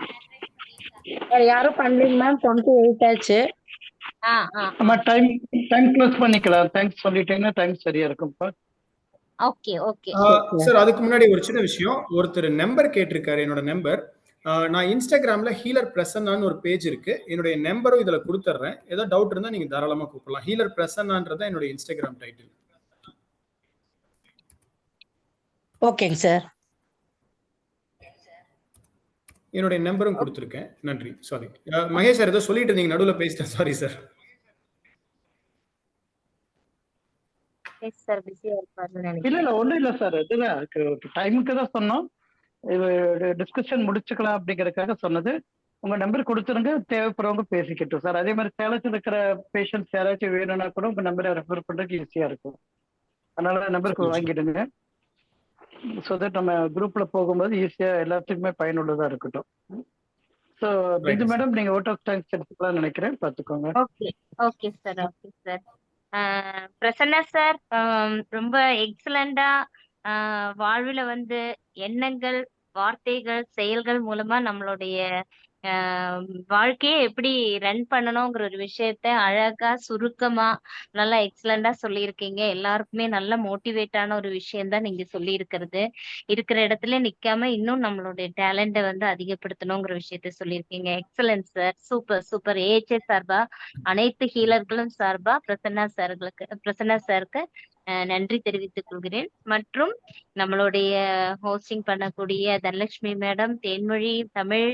வேற யாரும் பண்ணலீங்க மேம். 28 ஆச்சு. டைம் க்ளோஸ் பண்ணிக்கலாம். தேங்க்ஸ் சொல்லிட்டீங்கன்னா டைம் சரியா இருக்கும்ப்பா. ஓகே ஓகே சார், அதுக்கு முன்னாடி ஒரு சின்ன விஷயம். ஒருத்தர் நம்பர் கேட்டிருக்காரு. என்னோட நம்பர் நான் இன்ஸ்டாகிராம்ல ஹீலர் பிரசன்னான்னு ஒரு பேஜ் இருக்கு. என்னுடைய நம்பரும் இதுல கொடுத்துட்றேன். ஏதாவது டவுட் இருந்தா நீங்க தாராளமா கூப்பிடலாம். ஹீலர் பிரசன்னான்றதா என்னோட இன்ஸ்டாகிராம் டைட்டில். ஓகேங்க சார். என்னுடைய நம்பரும் கொடுத்துருக்கேன். நன்றி. சாரி மகேஷ் சார், ஏதோ சொல்லிட்டு இருந்தீங்க, நடுவில் பேசிட்டேன். Sorry sir. இல்ல ஒண்ணும் இல்ல சார். இதுதான் டைமுக்கு தான் சொன்னோம். டிஸ்கஷன் முடிச்சுக்கலாம் அப்படிங்கறதுக்காக சொன்னது. உங்க நம்பர் கொடுத்துருங்க, தேவைப்படுறவங்க பேசிக்கிட்டோம் சார். அதே மாதிரி சேலத்தில் இருக்கிற பேஷண்ட்ஸ் யாராச்சும் வேணும்னா கூட உங்க நம்பரை ரெஃபர் பண்றதுக்கு ஈஸியா இருக்கும். அதனால நம்பருக்கு வாங்கிடுங்க. ஸோ தட் நம்ம குரூப்ல போகும்போது ஈஸியா எல்லாத்துக்குமே பயனுள்ளதா இருக்கட்டும். ஸோ பிந்து மேடம், நீங்க அவுட் ஆஃப் டைம் எடுத்துக்கலாம் நினைக்கிறேன், பார்த்துக்கோங்க. Okay okay sir. Okay sir. Prasanna sir, ரொம்ப எக்ஸலண்டா வாழ்வுல வந்து எண்ணங்கள், வார்த்தைகள், செயல்கள் மூலமா நம்மளுடைய வாழ்க்கையை எப்படி ரன் பண்ணணுங்கிற ஒரு விஷயத்த அழகா சுருக்கமா நல்லா எக்ஸலண்டா சொல்லியிருக்கீங்க. எல்லாருக்குமே நல்ல மோட்டிவேட்டான ஒரு விஷயம் தான் நீங்க சொல்லியிருக்கிறது. இருக்கிற இடத்துல நிக்காம இன்னும் நம்மளுடைய டேலண்ட வந்து அதிகப்படுத்தணுங்கிற விஷயத்த சொல்லியிருக்கீங்க. Excellent sir. Super super. AHS சார்பா அனைத்து ஹீலர்களும் சார்பா பிரசன்னா சாருக்கு நன்றி தெரிவித்துக் கொள்கிறேன். மற்றும் நம்மளுடைய ஹோஸ்டிங் பண்ணக்கூடிய தனலட்சுமி மேடம், தேன்மொழி, தமிழ்,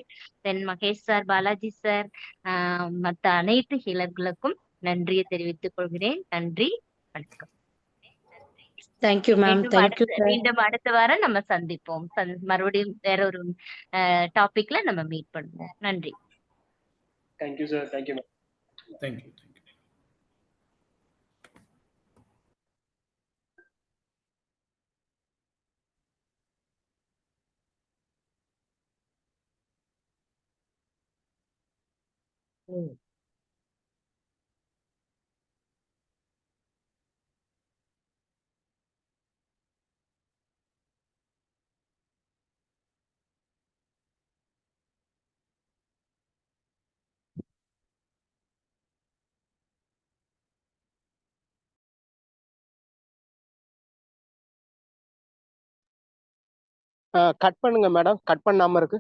தென் மகேஷ் சார், பாலாஜி சார், மற்ற அனைத்து ஹீலர்களுக்கும் நன்றியை தெரிவித்துக் கொள்கிறேன். நன்றி, வணக்கம். Thank you ma'am. Thank you sir. மீண்டும் அடுத்த வாரம் நம்ம சந்திப்போம். மறுபடியும் வேற ஒரு டாபிக்ல நம்ம மீட் பண்ணுவோம். நன்றி. Thank you sir. Thank you ma'am. Thank you. Cut பண்ணுங்க மேடம். கட் பண்ணாம இருக்கு.